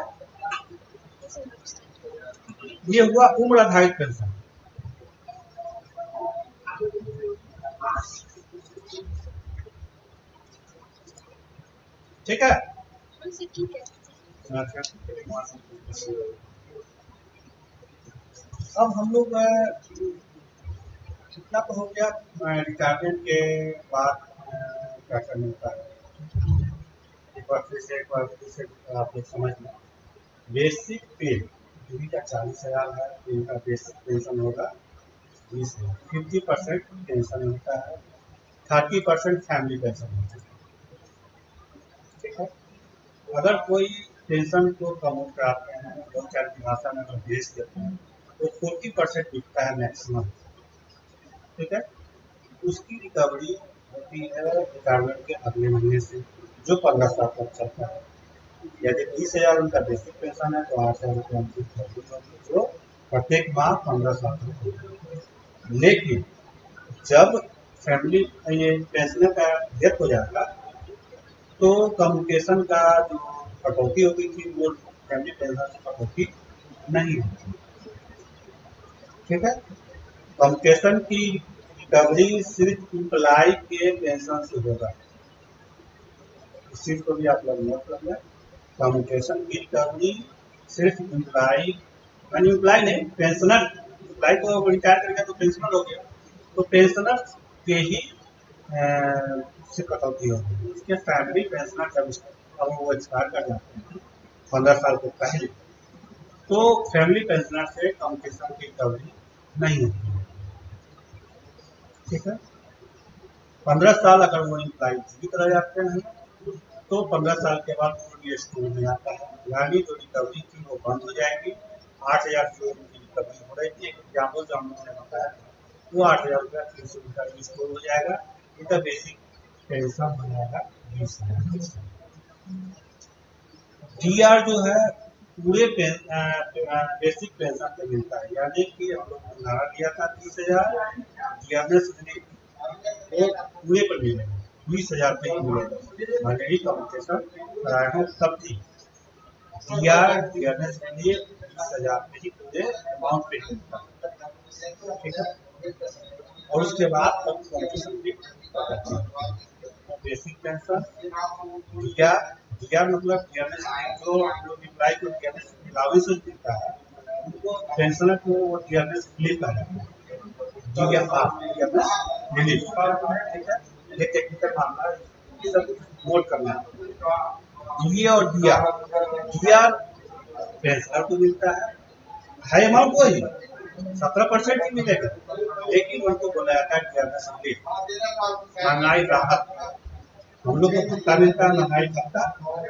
ये हुआ उम्र आधारित पेंशन, ठीक है। अब हम लोग कितना तो हो गया रिटायरमेंट के बाद क्या करना होता है, एक बार फिर से आप लोग समझ लें। बेसिक पे जो का 40,000 है, इनका बेसिक पेंशन होगा 20,000, 50% पेंशन होता है, 30% फैमिली पेंशन होता है, ठीक है। अगर कोई पेंशन को प्रमोट कराते हैं, दो चार की भाषा में अगर भेज देते हैं तो 40% बिकता है मैक्सिमम। ठीक है, उसकी रिकवरी होती है रिटायरमेंट के अगले महीने से, जो 15 साल तक चलता है। यदि 20,000 उनका बेसिक पेंशन है तो 8,000 रुपये उनकी रिकवरी होगी, जो प्रत्येक माह 15 साल तक होगी। लेकिन जब फैमिली ये पेंशनर का डेथ हो जाएगा तो कम्युनिकेशन का जो कटौती होती थी वो फैमिली पेंशन से कटौती नहीं होती। ठीक है, कम्युनिकेशन की रिकवरी सिर्फ इम्प्लाई के पेंशन से होगा, इस चीज को भी आप लोग नोट कर लें। कम्युनिकेशन की रिकवरी सिर्फ इम्प्लाई नहीं, पेंशनर, इम्प्लाई तो रिटायर करेगा तो पेंशनर हो गया, तो पेंशनर के ही से कटौती होगी। उसके फैमिली पेंशनर जब वो एक्सपायर कर जाते हैं 15 साल के पहले, तो फैमिली पेंशनर से कम्युनिकेशन की रिकवरी नहीं होती। ठीक है, 15 साल अगर वो इम्प्लाई जीवित रह जाते हैं तो 15 साल के बाद वो रिस्टोर में आता है, यानी जो रिकवरी थी वो बंद हो जाएगी। 8,000 जो उनकी रिकवरी हो रही थी, एक एग्जाम्पल जो हम लोगों ने बताया था, वो 8,000 रुपया फिर से उनका रिस्टोर हो जाएगा। उनका बेसिक पेंशन हो जाएगा 20,000। डीआर जो है पूरे बेसिक पेंशन पे मिलता है, यानी कि हम लोग उदाहरण लिया था 30,000, डीआरएस वो पूरे पर मिलेगा, 20,000 पे ही मिलेगा। मैंने ही कम्युनिकेशन कराया हूँ तब भी डीआरएस के लिए 20,000 पे ही पूरे अमाउंट पे मिलता है। ठीक है, और उसके बाद कम्युनिकेशन भी बेसिक पेंशन डीआर मतलब डीआरएस जो लोग इम्प्लाई को डीआरएस अलाउंस मिलता है उनको पेंशनर को वो डीआरएस रिलीफ आ जाता है। डीआरएस रिलीफ, ठीक है, ये टेक्निकल मामला है, ये सब नोट करना है। डी और डीआर पेंशनर को मिलता है अमाउंट वही 17% ही मिलेगा, लेकिन उनको बोला जाता है डीआरएस रिलीफ, महंगाई राहत। हम लोग को कितना मिलता है महंगाई भत्ता,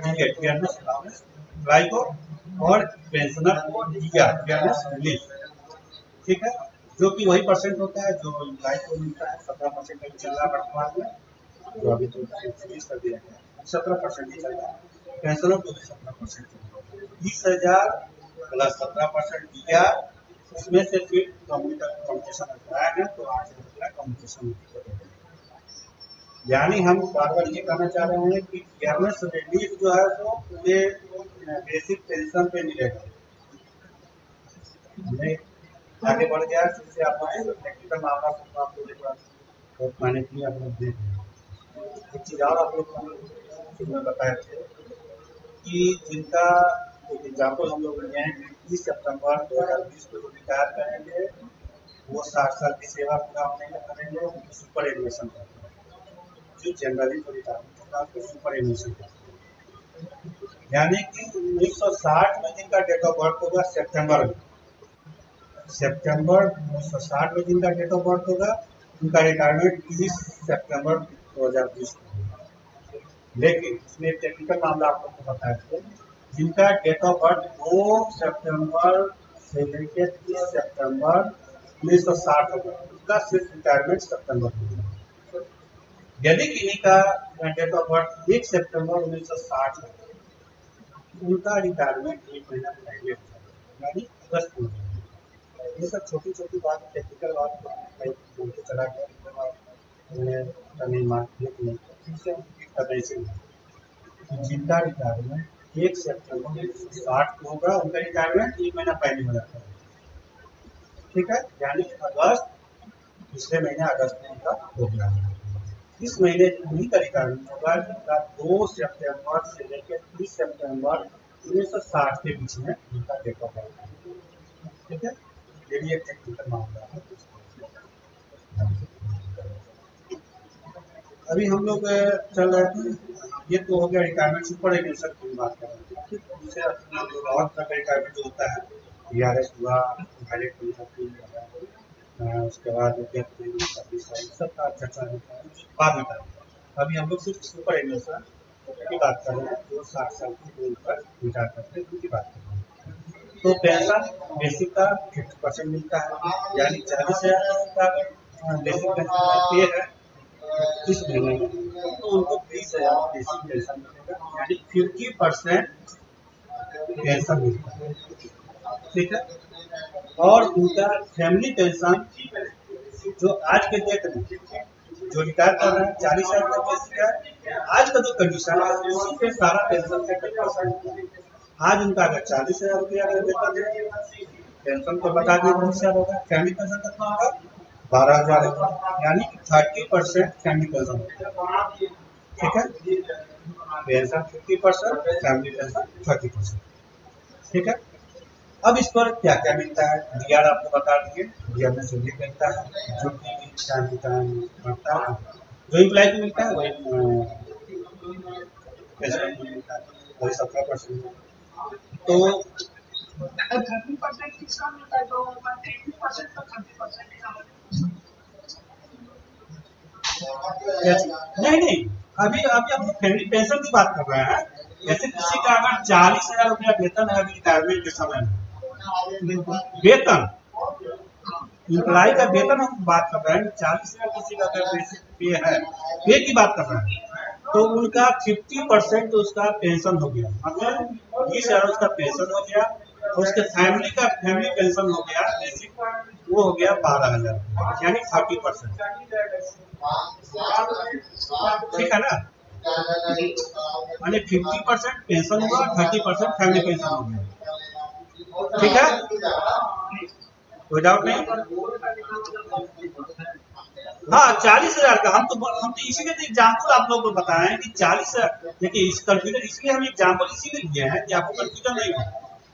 इम्प्लाई को, और पेंशनर को डीआरएस रिलीफ। ठीक है, जो कि वही परसेंट होता है जो इम्प्लाई को मिलता है। 17% अभी चल रहा है वर्तमान में, जो अभी तो रिलीज कर दिया गया, 17% ही चल रहा है। पेंशनर को भी 17% 20,000 प्लस 17% डीआर, उसमें से फिर कम्युनिकेशन कराया गया तो 8,000 रुपया कम्युनिकेशन। यानी हम बार बार ये कहना चाह रहे हैं कि डीआरएस रिलीफ जो है वो पूरे बेसिक पेंशन पे मिलेगा। हमने आगे बढ़ गया, फिर से आप टेक्निकल मामला सब आप लोग माने के लिए आप लोग देख एक चीज और आप लोग को बताए थे कि जिनका एक एग्जाम्पल हम लोग लिए हैं 30 सितंबर 2020 को रिटायर करेंगे, वो 60 साल की सेवा पूरा होने का करेंगे, उनको सुपर एनुएशन करेंगे। जो जनरली को रिटायरमेंट होगा उसको सुपर एनुएशन करते हैं, यानी कि 1960 में जिनका डेट ऑफ बर्थ होगा सितंबर 1960 में जिनका डेट ऑफ बर्थ होगा उनका रिटायरमेंट 30 सितंबर 2020 को होगा। लेकिन इसमें एक टेक्निकल मामला आप लोग को बताया थे, जिनका डेट ऑफ बर्थ 2 सितंबर से लेकर 30 सितंबर 1960 होगा उनका सिर्फ रिटायरमेंट सितंबर होगा। यदि किन्हीं का डेट ऑफ बर्थ 1 सितंबर 1960 है, उनका रिटायरमेंट 1 महीना पहले हो जाएगा, यानी अगस्त में। ये सब छोटी छोटी बात टेक्निकल बात बोलते चला गया, नहीं जिनका रिटायरमेंट 1 सितंबर 1960 को होगा उनका रिटायरमेंट 1 महीना पहले हो जाता है। ठीक है, यानी अगस्त, पिछले महीने अगस्त में उनका हो गया। इस महीने उन्हीं का रिटायरमेंट होगा जिनका 2 सितंबर से लेकर 30 सितंबर 1960 के बीच में उनका डेट ऑफ बर्थ है। ठीक है, ये भी एक टेक्निकल मामला है। अभी हम लोग चल रहे थे, ये तो हो गया रिटायरमेंट सुपर एनुएशन की बात कर रहे थे। दूसरे और तरह का रिटायरमेंट जो होता है, डीआरएस हुआ, उसके बाद सब का चर्चा बाद में करेंगे। अभी हम लोग सिर्फ सुपर एनुएशन की बात कर रहे हैं, जो 60 साल की उम्र पर रिटायर करते हैं उनकी बात कर रहे हैं। तो पेंशन बेसिक का 50% मिलता है, यानी 40,000 का बेसिक पेंशन पे है इस महीने में, तो उनको 20,000 बेसिक पेंशन मिलेगा, यानी 50% पेंशन मिलता है। ठीक है। और उनका फैमिली पेंशन जो आज के डेट में जो रिटायर कर रहे हैं 40,000 तक बेसिक है, आज का जो कंडीशन है उसी पे सारा पेंशन का 10% आज उनका अगर 40,000 रुपया अगर वेतन है, पेंशन तो बता दिए 20,000 होगा, फैमिली पेंशन कितना होगा 12,000 होगा, यानी 30% फैमिली पेंशन होगा। ठीक है। Pension 50%, family pension 30%। ठीक है। अब इस पर क्या क्या मिलता है, डीआर आपको बता दिए, डीआर में सैलरी मिलता है जो कि टाइम टू टाइम बढ़ता है, जो इम्प्लाई को मिलता है वही पेंशन को मिलता है, वही 17%। तो 30% किसका मिलता है, तो 80% तो 30% नहीं नहीं, अभी अभी हम फैमिली पेंशन की बात कर रहे हैं। जैसे किसी का अगर 40,000 रुपया वेतन है अभी रिटायरमेंट के समय में, वेतन इम्प्लाई का वेतन हम बात कर रहे हैं, 40,000 किसी का अगर बेसिक पे है, पे की बात कर रहे हैं, तो उनका 50% उसका पेंशन हो गया, मतलब 20,000 उसका पेंशन हो गया, और उसके फैमिली का फैमिली पेंशन हो गया बेसिक, वो हो गया 12,000, यानी 30%। ठीक है ना, यानी 50% पेंशन हुआ, 30% फैमिली पेंशन हो गया। ठीक है, कोई डाउट नहीं। हाँ 40,000 का हम तो इसीलिए तो एग्जाम्पल आप लोगों को बताए हैं कि 40,000, देखिए इस कंफ्यूजन इसलिए हम एग्जाम्पल इसीलिए दिए हैं कि आपको कंफ्यूजन नहीं हो।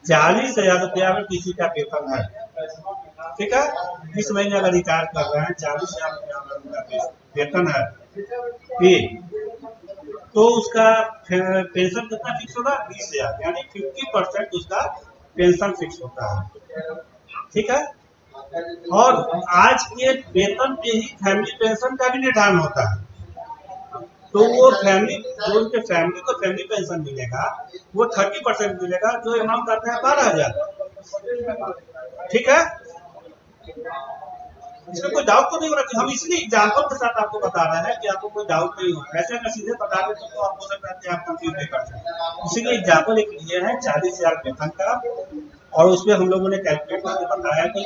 40,000 रुपया अगर किसी का वेतन है, ठीक है, इस महीने अगर रिटायर कर रहे हैं, 40,000 रुपया अगर उनका वेतन है पे, तो उसका पेंशन कितना फिक्स होगा 20,000, यानी 50% उसका पेंशन फिक्स होता है। ठीक है। और आज के वेतन पे ही फैमिली पेंशन का भी निर्धारण होता है, तो वो फैमिली जो उनके फैमिली को फैमिली पेंशन मिलेगा वो 30% मिलेगा, जो अमाउंट आता है 12,000। ठीक है, इसमें कोई डाउट तो नहीं हो रहा, हम इसलिए एग्जाम्पल के साथ आपको बता रहे हैं कि आपको कोई डाउट नहीं हो। ऐसे अगर सीधे बता देते तो आप हो सकता है कि आप कंफ्यूज नहीं करते, इसीलिए एग्जाम्पल एक लिए हैं 40,000 वेतन का, और उसमें हम लोगों ने कैलकुलेट करके बताया कि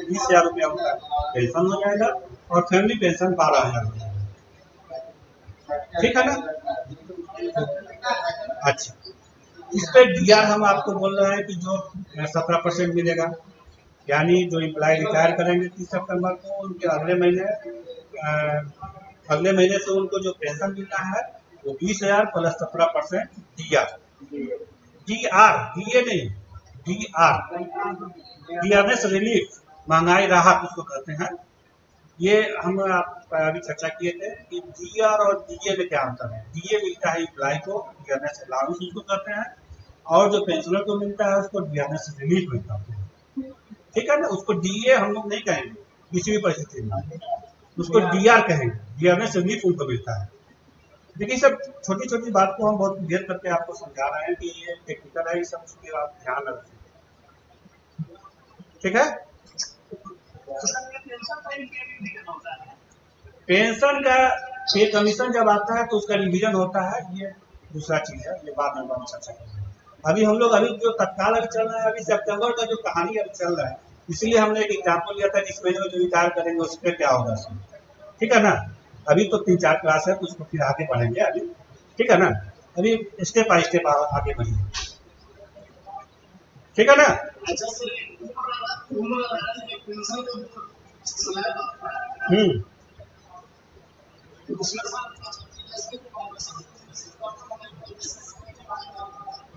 20,000 रुपया उनका पेंशन हो जाएगा और फैमिली पेंशन 12,000 हो जाएगा। ठीक है ना। अच्छा, इस पे डीआर हम आपको बोल रहे हैं कि जो 17% मिलेगा, यानी जो इम्प्लाई रिटायर करेंगे 30 सितंबर को, उनके अगले महीने से उनको जो पेंशन मिलना है वो 20,000 प्लस 17% डीआर, डीआर डीए नहीं, डीआरएस रिलीफ, महंगाई राहत उसको कहते हैं। ये हम आप अभी चर्चा किए थे कि डीआर और डीए में क्या अंतर है। डीए मिलता है इम्प्लाई को, डीआरएस अलाउंस उसको कहते हैं, और जो पेंशनर को मिलता है उसको डीआरएस रिलीफ मिलता है। ठीक है ना, उसको डीए हम लोग नहीं कहेंगे किसी भी परिस्थिति में, उसको डीआर कहेंगे, डीआरएस रिलीफ उनको मिलता है। देखिए सब छोटी छोटी बात को हम बहुत क्लियर करके आपको समझा रहे हैं कि ये टेक्निकल है, ये सब चीजें आप ध्यान रखें। ठीक है। पेंशन का पे कमीशन जब आता है तो उसका रिवीजन होता है, ये दूसरा चीज है, ये बाद में हम चर्चा करेंगे। अभी हम लोग अभी जो तत्काल अभी चल रहा है, अभी सितंबर का जो कहानी अभी चल रहा है, इसलिए हमने एक एग्जाम्पल लिया था कि इस महीने में जो विचार करेंगे उस पर क्या होगा। ठीक है ना, अभी तो 3-4 क्लास है तो उसको फिर आगे बढ़ेंगे अभी। ठीक है ना, अभी स्टेप बाय स्टेप आगे बढ़ेंगे। ठीक है ना।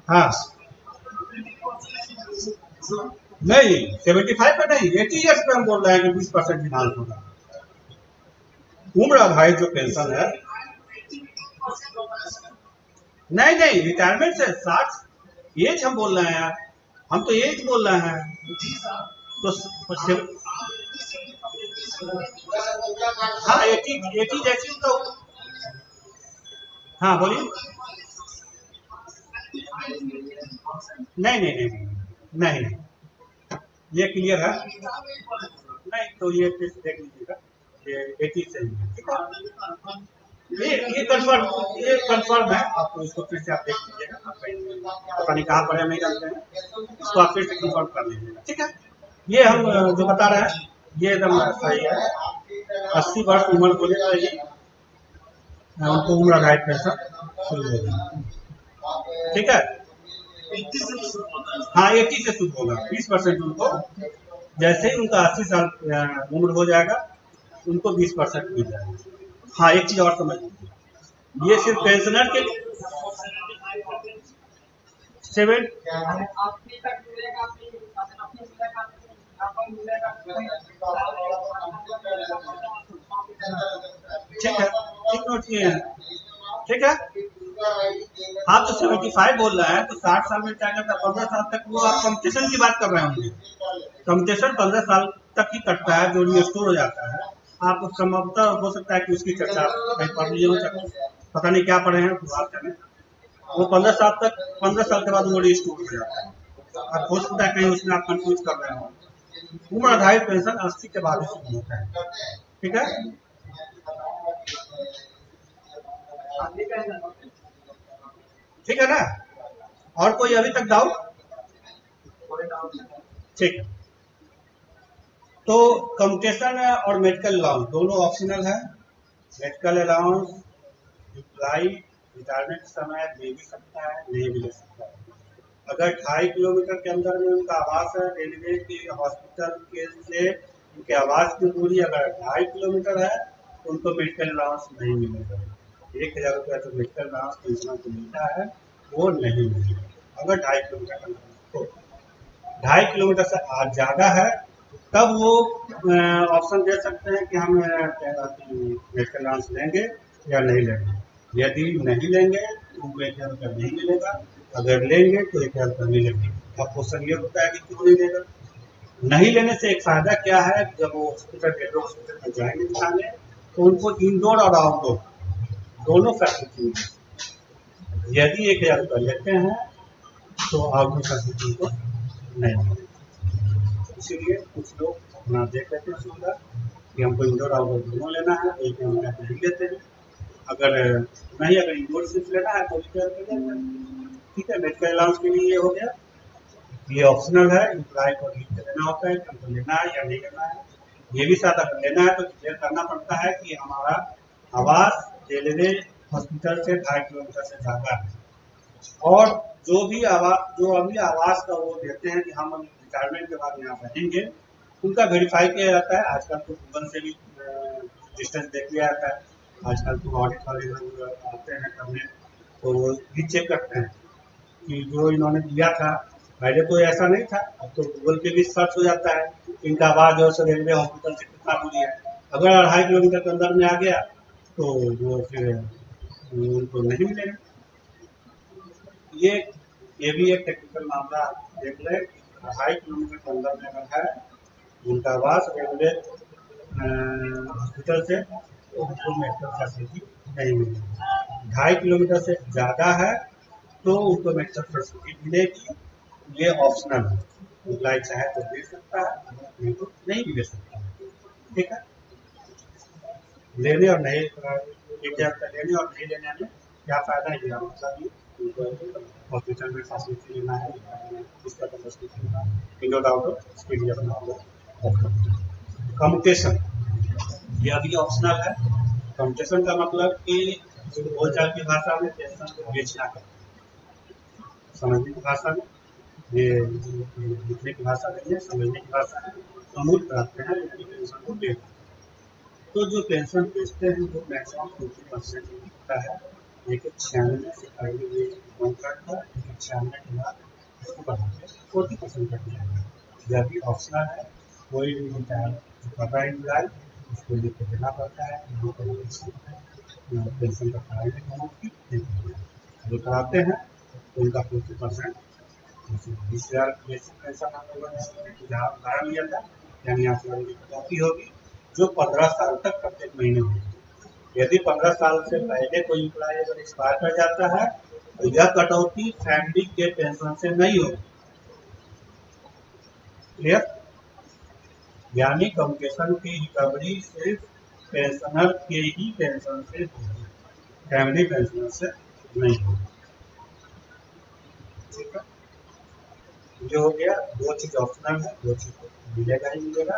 हाँ नहीं 75 पे नहीं, 80 ईयर्स पे हम बोल रहे हैं कि 20% डिमांड होगा। उम्र आधारित जो पेंशन है, नहीं नहीं रिटायरमेंट से 60 एज हम बोल रहे हैं यार, हम तो एज बोल रहे हैं। तो हाँ 80 जैसी उनका। हाँ बोलिए। नहीं नहीं नहीं नहीं नहीं, ये क्लियर है। नहीं तो ये फिर से देख लीजिएगा, ये 80 सही है, ठीक है। ये कंफर्म है, आपको इसको फिर से आप देख लीजिएगा, पता नहीं कहाँ पर है, नहीं जानते हैं, इसको आप फिर से कंफर्म कर लीजिएगा, ठीक है। ये हम जो बता रहे हैं ये एकदम सही है। 80 वर्ष उम्र होने पर ही उनको उम्र आधारित पेंशन शुरू हो जाएगी, ठीक है। हाँ 80 से शुरू होगा, 20% उनको, जैसे ही उनका 80 साल उम्र हो जाएगा उनको 20% मिल जाएगा। हाँ एक चीज और समझ लीजिए, ये सिर्फ पेंशनर के 7 ठीक है, ठीक नोट किए हैं, ठीक है। हाँ तो 75 बोल रहा है तो 60 साल में क्या करता है, 15 साल तक वो आप कम्पटीशन की बात कर रहे होंगे, कम्पटीशन 15 साल तक ही कटता है जो रिस्टोर हो जाता है। आप संभवतः हो सकता है कि उसकी चर्चा कहीं पढ़ लीजिए हो, पता नहीं क्या पढ़े हैं बात करें, वो 15 साल के बाद वो रिस्टोर हो जाता है। अब हो सकता है कहीं उसमें आप कंफ्यूज कर रहे हो, उम्र आधारित पेंशन 80 के बाद ही शुरू होता है, ठीक है। ठीक है ना, और कोई अभी तक डाउट? ठीक है, तो कम्यूटेशन और मेडिकल अलाउंस दोनों ऑप्शनल है। मेडिकल अलाउंस एम्प्लाई रिटायरमेंट समय ले भी सकता है, नहीं भी ले सकता है। अगर 2.5 किलोमीटर के अंदर में उनका आवास है, रेलवे के हॉस्पिटल के से उनके आवास की दूरी अगर 2.5 किलोमीटर है तो उनको मेडिकल अलाउंस नहीं मिलेगा। 1000 रुपया जो मेडिकल अलाउंस पेंशन को मिलता है वो नहीं मिलेगा अगर 2.5 किलोमीटर के अंदर। तो 2.5 किलोमीटर से आज ज़्यादा है तब वो ऑप्शन दे सकते हैं कि हम मेडिकल अलाउंस लेंगे या नहीं लेंगे। यदि नहीं लेंगे तो उनको 1000 रुपया नहीं मिलेगा, अगर लेंगे तो 1000 रुपया मिलेंगे। अब क्वेश्चन ये होता है कि क्यों नहीं लेगा। नहीं लेने से एक फायदा क्या है, जब वो हॉस्पिटल डेटो हॉस्पिटल में जाएंगे दिखाने तो उनको इंडोर और आउटडोर दोनों फैसिलिटी मिलेगी। यदि 1000 रुपया लेते हैं तो आउटडोर फैसिलिटी को नहीं मिलेगी। इसीलिए कुछ लोग अपना देख लेते हैं सुविधा कि हमको इंडोर आउटडोर दोनों लेना है, एक में हम नहीं लेते हैं। अगर इंडोर सिर्फ लेना है तो ठीक है। मेडिकल अलाउंस के लिए ये हो गया, ये ऑप्शनल है, इम्प्लाई को लेना होता है कि हमको लेना है या नहीं लेना है। ये भी साथ अगर लेना है तो क्लियर करना पड़ता है कि हमारा आवास रेलवे हॉस्पिटल से 2.5 किलोमीटर से ज़्यादा है, और जो अभी आवास का वो देते हैं कि हम रिटायरमेंट के बाद यहाँ रहेंगे, उनका वेरीफाई किया जाता है। आजकल तो गूगल से भी डिस्टेंस देख लिया जाता है, आजकल तो ऑडिट वाले लोग आते हैं करने तो वो भी चेक करते हैं कि जो इन्होंने दिया था, पहले तो ऐसा नहीं था, अब तो गूगल पे भी सर्च हो जाता है इनका आवास जो है रेलवे हॉस्पिटल से कितना दूरी है। अगर 2.5 किलोमीटर के अंदर में आ गया तो वो फिर उनको नहीं मिलेगा। ये भी एक टेक्निकल मामला देख लें, 2.5 किलोमीटर के अंदर में अगर है उनका आवास रेलवे हॉस्पिटल से तो उनको मेडिकल फैसिलिटी नहीं मिलेगी। 2.5 किलोमीटर से ज़्यादा है तो उनको मेडिकल फैसिलिटी मिलेगी। ये ऑप्शनल है, अप्लाई चाहे तो दे सकता है, नहीं तो नहीं भी दे सकता है, ठीक है। लेने और नहीं लेने और नहीं लेने में क्या फायदा है, ये मतलब हॉस्पिटल में फैसिलिटी लेना है, इसका फैसिलिटी लेना है, इंडोर आउटडोर इसके लिए अपना होगा। कम्यूटेशन ये अभी ऑप्शनल है। कम्यूटेशन का मतलब कि बोलचाल की भाषा में पेंशन को बेचना कर, समझने की भाषा में, ये लिखने की भाषा नहीं है, समझने की भाषा है। अमूल कराते हैं लेकिन पेंशन को बेचते हैं। तो जो पेंशन बेचते हैं वो मैक्सिमम 40% होता है, लेकिन 96 से पहले ये कॉन्ट्रैक्ट है, लेकिन 96 के बाद उसको बढ़ा के 40% कर दिया गया। यह भी ऑप्शनल है, कोई भी होता है जो कर रहा है इम्प्लाई उसको लिख के देना पड़ता है, पेंशन का कराएंगे जो कराते हैं तो उनका 40% 20,000 बेसिक पेंशन हम लोगों ने जहाँ उदाहरण लिया था, यानी यहाँ से कॉपी होगी जो 15 साल तक प्रत्येक महीने होगी। यदि 15 साल से पहले कोई इम्प्लाई अगर एक्सपायर कर जाता है तो यह कटौती फैमिली के पेंशन से नहीं होगी। क्लियर? यानी कम्युनिकेशन की रिकवरी सिर्फ पेंशनर के ही पेंशन से होगी, फैमिली पेंशनर से नहीं होगी। ठीक है, जो हो गया, दो चीज ऑप्शनल है, दो चीज मिलेगा ही मिलेगा।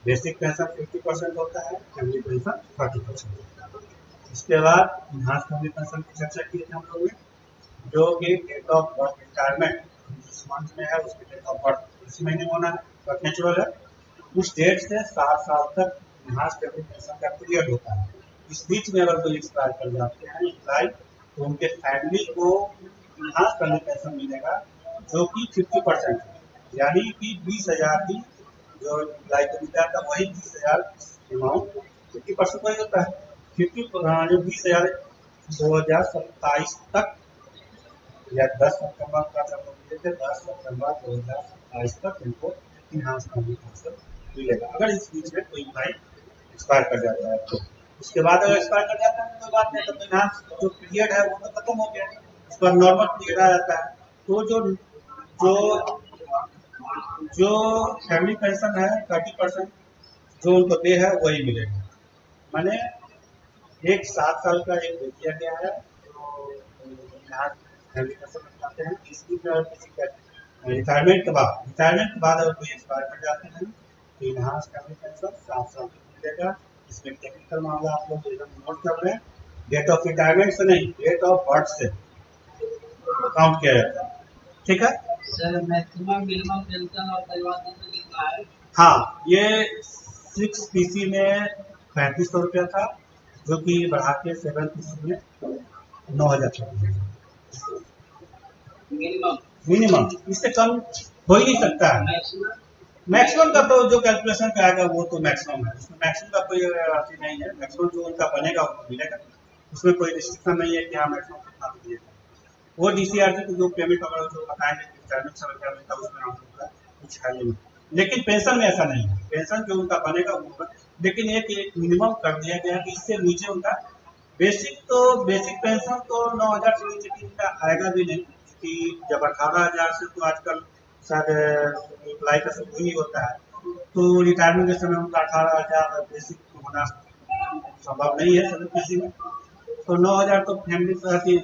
बेसिक पेंशन 50% होता है, फैमिली पेंशन 30% होता है। इसके बाद इनहांस फैमिली पेंशन की चर्चा की थी हम लोग ने, जो कि डेट ऑफ बर्थ रिटायरमेंट जिस मंथ में है उसकी डेट ऑफ बर्थ इसी महीने में होना है, बर्थ नेचुरल है। उस डेट से 7 साल तक इनहांस फैमिली पेंशन का पीरियड होता है। इस बीच में अगर कोई एक्सपायर कर जाते हैं इम्प्लाई, तो उनके फैमिली को इनहांस फैमिली पेंशन मिलेगा जो कि 50% है, यानी कि 20,000 ही जो इम्प्लाई को मिल जाता है, वही 20,000 अमाउंट 50% वही होता है। 50 जो 20,000 2027 तक या 10 सितंबर का जब हम मिले थे, 10 सितंबर 2027 तक इनको इनहांस फैमिली पेंशन मिलेगा, अगर इस बीच में कोई भाई एक्सपायर कर जाता है तो। उसके बाद अगर एक्सपायर कर जाता है तो बात नहीं, तो इनहांस जो पीरियड है वो तो खत्म हो गया, उस पर नॉर्मल पीरियड आ जाता है। तो जो जो फैमिली पेंशन है 30% जो उनको पे है वही मिलेगा। मैंने एक 7 साल का एक दिया गया है जो फैमिली पेंशन बताते हैं। इसकी किसी का रिटायरमेंट के बाद अगर कोई एक्सपायर कर जाते हैं तो इनहांस फैमिली पेंशन 7 साल तक मिलेगा। इसमें टेक्निकल मामला आप लोग एकदम नोट कर रहे हैं, डेट ऑफ रिटायरमेंट से नहीं, डेट ऑफ बर्थ से काउंट किया जाता है। ठीक है सर, मैक्सिमम मिनिमम पेंशन और परिवार पेंशन कितना है? हाँ, ये 6 पीसी में 3500 रुपया था, जो कि बढ़ा के 7 पीसी में 9,000 मिनिमम, इससे कम हो ही नहीं सकता है। मैक्सिमम का तो जो कैलकुलेशन पे आएगा वो तो मैक्सिमम है, उसमें मैक्सिमम का कोई राशि नहीं है। मैक्सिमम जो उनका बनेगा वो मिलेगा, उसमें कोई रिस्ट्रिक्शन नहीं है कि हाँ मैक्सिमम कितना मिलेगा। वो डीसीआरसी को जो पेमेंट वगैरह जो बताएंगे रिटायरमेंट से क्या मिलता है उसमें हम लोग का कुछ है नहीं। लेकिन पेंशन में ऐसा नहीं है, पेंशन जो उनका बनेगा वो, लेकिन एक मिनिमम कर दिया गया है कि इससे नीचे उनका बेसिक पेंशन तो 9,000 से नीचे की उनका आएगा भी नहीं, कि जब 18,000 से तो आजकल शायद अप्लाई का शुरू ही होता है, तो रिटायरमेंट के समय उनका 18,000 बेसिक होना संभव नहीं है सभी किसी में। तो 9,000 तो फैमिली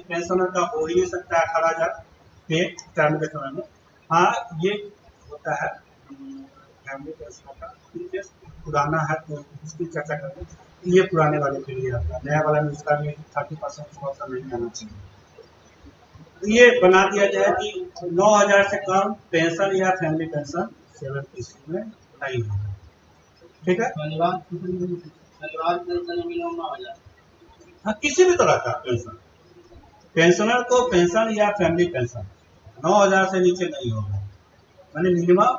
पेंशनर का हो ही नहीं सकता है 18,000 पे रिटायरमेंट के समय में। हाँ, ये होता है फैमिली पेंशनर का इंटरेस्ट पुराना है तो उसकी चर्चा करते हैं। ये पुराने वाले के लिए आता है, नया वाला में उसका भी 30% थोड़ा सा नहीं आना चाहिए। ये बना दिया जाए कि 9,000 से कम पेंशन या फैमिली पेंशन 7 पीसी में नहीं होगा। ठीक है, परिवार पेंशन मिनिमम 9,000। हाँ, किसी भी तरह का पेंशन, पेंशनर को पेंशन या फैमिली पेंशन 9,000 से नीचे नहीं होगा, मैंने मिनिमम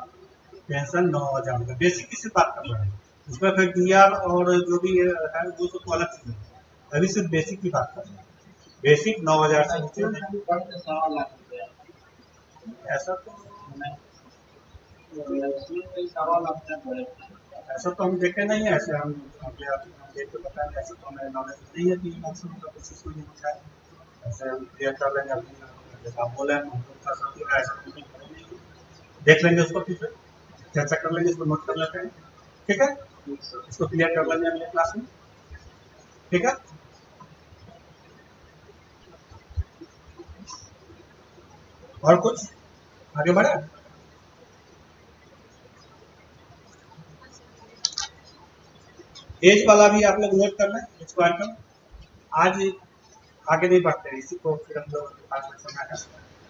पेंशन 9,000 होगा। बेसिक किसी बात कर रहे हैं, उसमें फिर डीआर और जो भी है वो तो अलग चीज है, अभी सिर्फ बेसिक की बात कर रहे हैं। बेसिक 9,000 से नीचे नहीं। 7 लाख रुपया ऐसा तो ऐसा तो हम देखे नहीं है, ऐसे हम देख के बताएंगे, ऐसा तो हमें नॉलेज नहीं है कि मैक्सिमम का कुछ इसको नहीं होता है। ऐसे हम क्लियर कर लेंगे अपनी, जैसा आप बोले हम तो समझ रहे हैं, ऐसा कुछ नहीं, देख लेंगे उसको, फिर से चर्चा कर लेंगे, इसको नोट कर लेते हैं। ठीक है, इसको क्लियर कर लेंगे अगले क्लास में। ठीक है, और कुछ आगे बढ़े? एज वाला भी आप लोग नोट कर लें, एज को आइटम आज आगे नहीं बढ़ते, इसी को फिर हम लोग 5 मिनट समय है,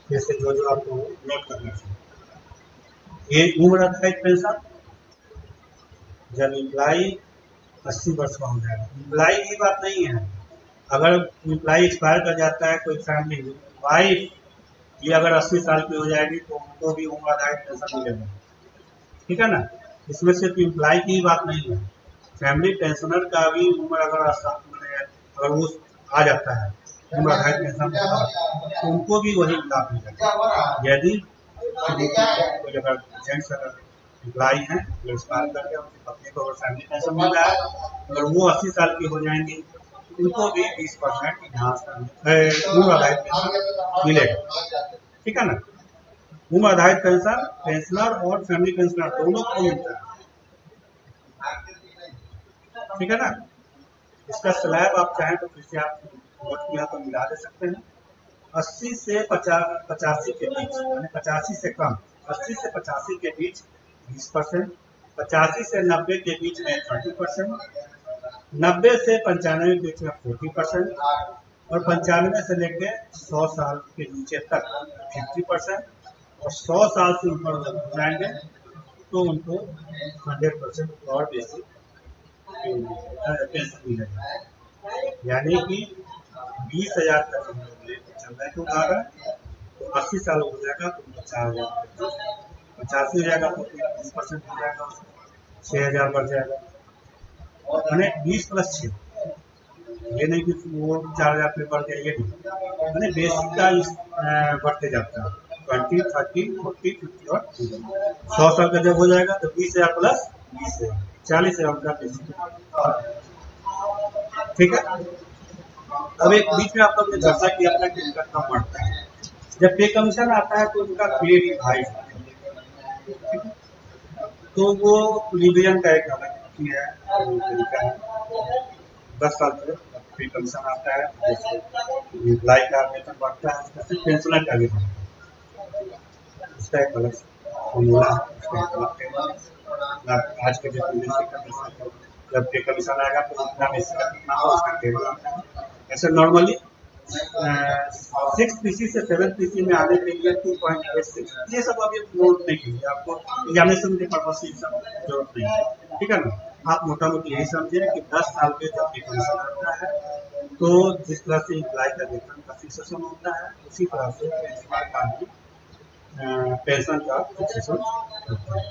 जैसे जो आपको नोट करना चाहिए। ये उम्र आधारित पेंशन जब इम्प्लाई 80 वर्ष का हो जाएगा, इम्प्लाई की बात नहीं है, अगर इम्प्लाई एक्सपायर कर जाता है कोई फैमिली वाइफ ये अगर 80 साल की हो जाएगी तो उनको भी उम्र आधारित पेंशन मिलेगा। ठीक है ना, इसमें सिर्फ इम्प्लाई की बात नहीं है, फैमिली पेंशनर का भी उम्र अगर वो आ जाता है उम्र आधारित पेंशन तो उनको भी वही लाभ मिलेगा। यदि कोई अगर जेंट्स अगर इम्प्लाई हैं एक्सपायर कर गया, उनकी पत्नी को अगर फैमिली पेंशन मिल रहा है, अगर वो 80 साल की हो जाएंगी उनको भी 20% इन्हांस उम्र आधारित पेंशन मिलेगा। ठीक है ना। उम्र आधारित पेंशन पेंशनर और फैमिली पेंशनर दोनों को मिलता है। ठीक है ना। इसका स्लैब आप चाहें तो फिर से आप नोट किया तो मिला दे सकते हैं। 80 से 85 के बीच, यानी 85 से कम, 80 से 85 के बीच 20%, 85 से 90 के बीच में 30%, 90 से 95 के बीच में 40%, और 95 से लेकर 100 साल के नीचे तक 50%, और 100 साल से ऊपर जब जाएंगे तो उनको 100% और बेसिक पेंशन मिलेगा। यानी कि 20,000 का चल रहा है तो उदाहरण, तो 80 साल हो जाएगा तो उनको 4,000, 85 हो जाएगा तो 20% हो जाएगा, 6,000 बढ़ जाएगा। मैंने 20 + 6, ये नहीं कि वो 4,000 पे बढ़ गया, ये नहीं, मैंने बेसिक का बढ़ते जाता है 20, 30, 40, 50 और 100 साल का जब हो जाएगा तो 20,000 + 20,000, 40,000 का बेसिक। ठीक है। अब एक बीच में आप लोग ने चर्चा किया था कि इनका कम बढ़ता है, जब पे कमीशन आता है तो उनका पे रिवाइज, तो वो रिवीजन का एक अलग तरीका है। 10 साल तक पे कमीशन आता है, जैसे इम्प्लाई का वेतन बढ़ता है उसका सिर्फ पेंशनर का भी बढ़ता है, उसका एक अलग फॉर्मूला है, उसका एक अलग टेबल है। आज के जो जब पे कमीशन आएगा तो उतना बेसिक कितना हो उसका टेबल आता है। ऐसे नॉर्मली 6 पीसी से 7 पीसी में आने के लिए 2.86, ये सब अभी नोट नहीं कीजिए, आपको एग्जामिनेशन के पर्पज से सब जरूरत नहीं है। ठीक है ना। आप मोटा मोटी यही समझे कि 10 साल के जब पेंशन होता है तो जिस तरह से इम्प्लाई का वेतन का फिक्सेशन होता है उसी तरह से पेंशनर का भी पेंशन का फिक्सेशन होता है।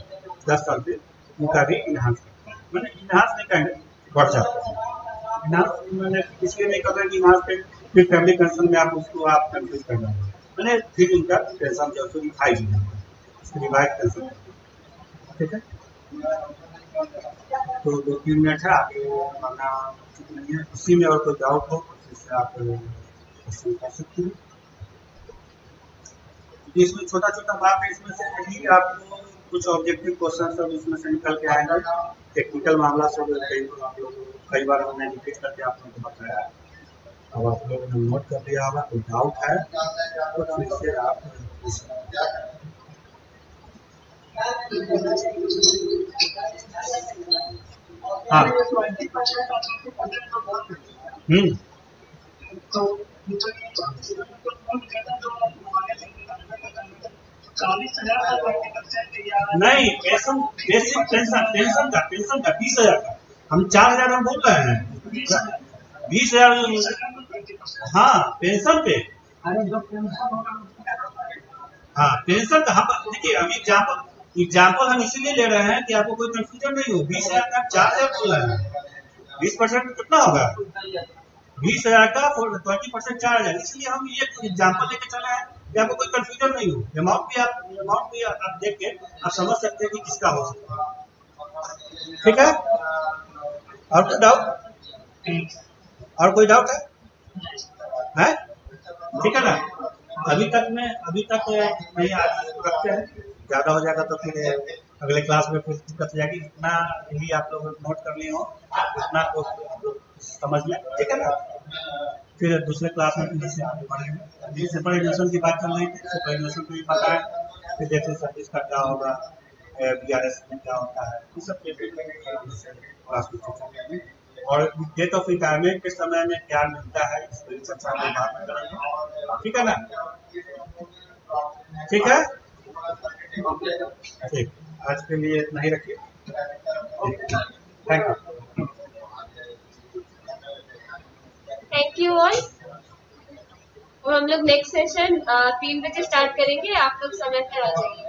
10 साल पे उनका भी इन्हांस करता है, मैंने इन्हांस नहीं कहेंगे, बढ़ जाता है। इन्हांस मैंने इसलिए नहीं कर रहा कि इन्हांस पे फिर फैमिली पेंशन में आप उसको आप कंफ्यूज करना है, मैंने फिर उनका पेंशन जो है रिवाइज हो जाता है, उसको रिवाइज पेंशन। ठीक है। तो 2-3 मिनट है आगे माना नहीं है, उसी में और कोई डाउट हो जिससे आप क्वेश्चन कर सकते हैं। इसमें छोटा छोटा बात है, इसमें से यही आपको कुछ ऑब्जेक्टिव क्वेश्चन सब इसमें से निकल के आएंगे। टेक्निकल मामला सब आप लोग कई बार मैंने रिपीट करके आप लोगों को बताया, अब आप लोगों ने नोट कर लिया होगा। कोई डाउट है तो फिर से आप हाँ। नहीं, पेंशन बेसिक पेंशन का 20,000 का, हम 4,000 हम बोल रहे हैं, 20,000। हाँ पेंशन पे, हाँ पेंशन का हम देखिए, अभी एग्जाम्पल हम इसीलिए ले रहे हैं कि आपको कोई कंफ्यूजन नहीं हो। 20,000 का 4,000 बोल रहे हैं, 20% कितना होगा, 20,000 का 20% 4,000, इसलिए हम ये एग्जाम्पल लेके चले हैं कि आपको कोई कंफ्यूजन नहीं हो। अमाउंट भी आप देख के आप समझ सकते हैं कि किसका हो सकता है। ठीक है। और कोई डाउट, और कोई डाउट है? ठीक है ना। अभी तक नहीं, आज रखते हैं, ज्यादा हो जाएगा तो फिर अगले क्लास में फिर दिक्कत हो जाएगी। इतना यही आप लोग नोट कर लिए हो, इतना तो आप लोग समझ लें। ठीक है ना। फिर दूसरे क्लास में फिर जैसे आगे बढ़ेंगे, सुपरएनुएशन की बात चल रही थी, सुपरएनुएशन को भी पता है, फिर जैसे सर्विस का क्या होगा, BRS में क्या होता है, ये सब क्लास में चर्चा करेंगे। और डेट ऑफ रिटायरमेंट के समय में क्या मिलता है इस पर चर्चा हम बाद में करेंगे। ठीक है ना। ठीक है। ठीक, आज के लिए इतना ही रखिए। Thank you. Thank you all. और हम लोग नेक्स्ट सेशन 3 बजे स्टार्ट करेंगे, आप लोग समय पर आ जाइए।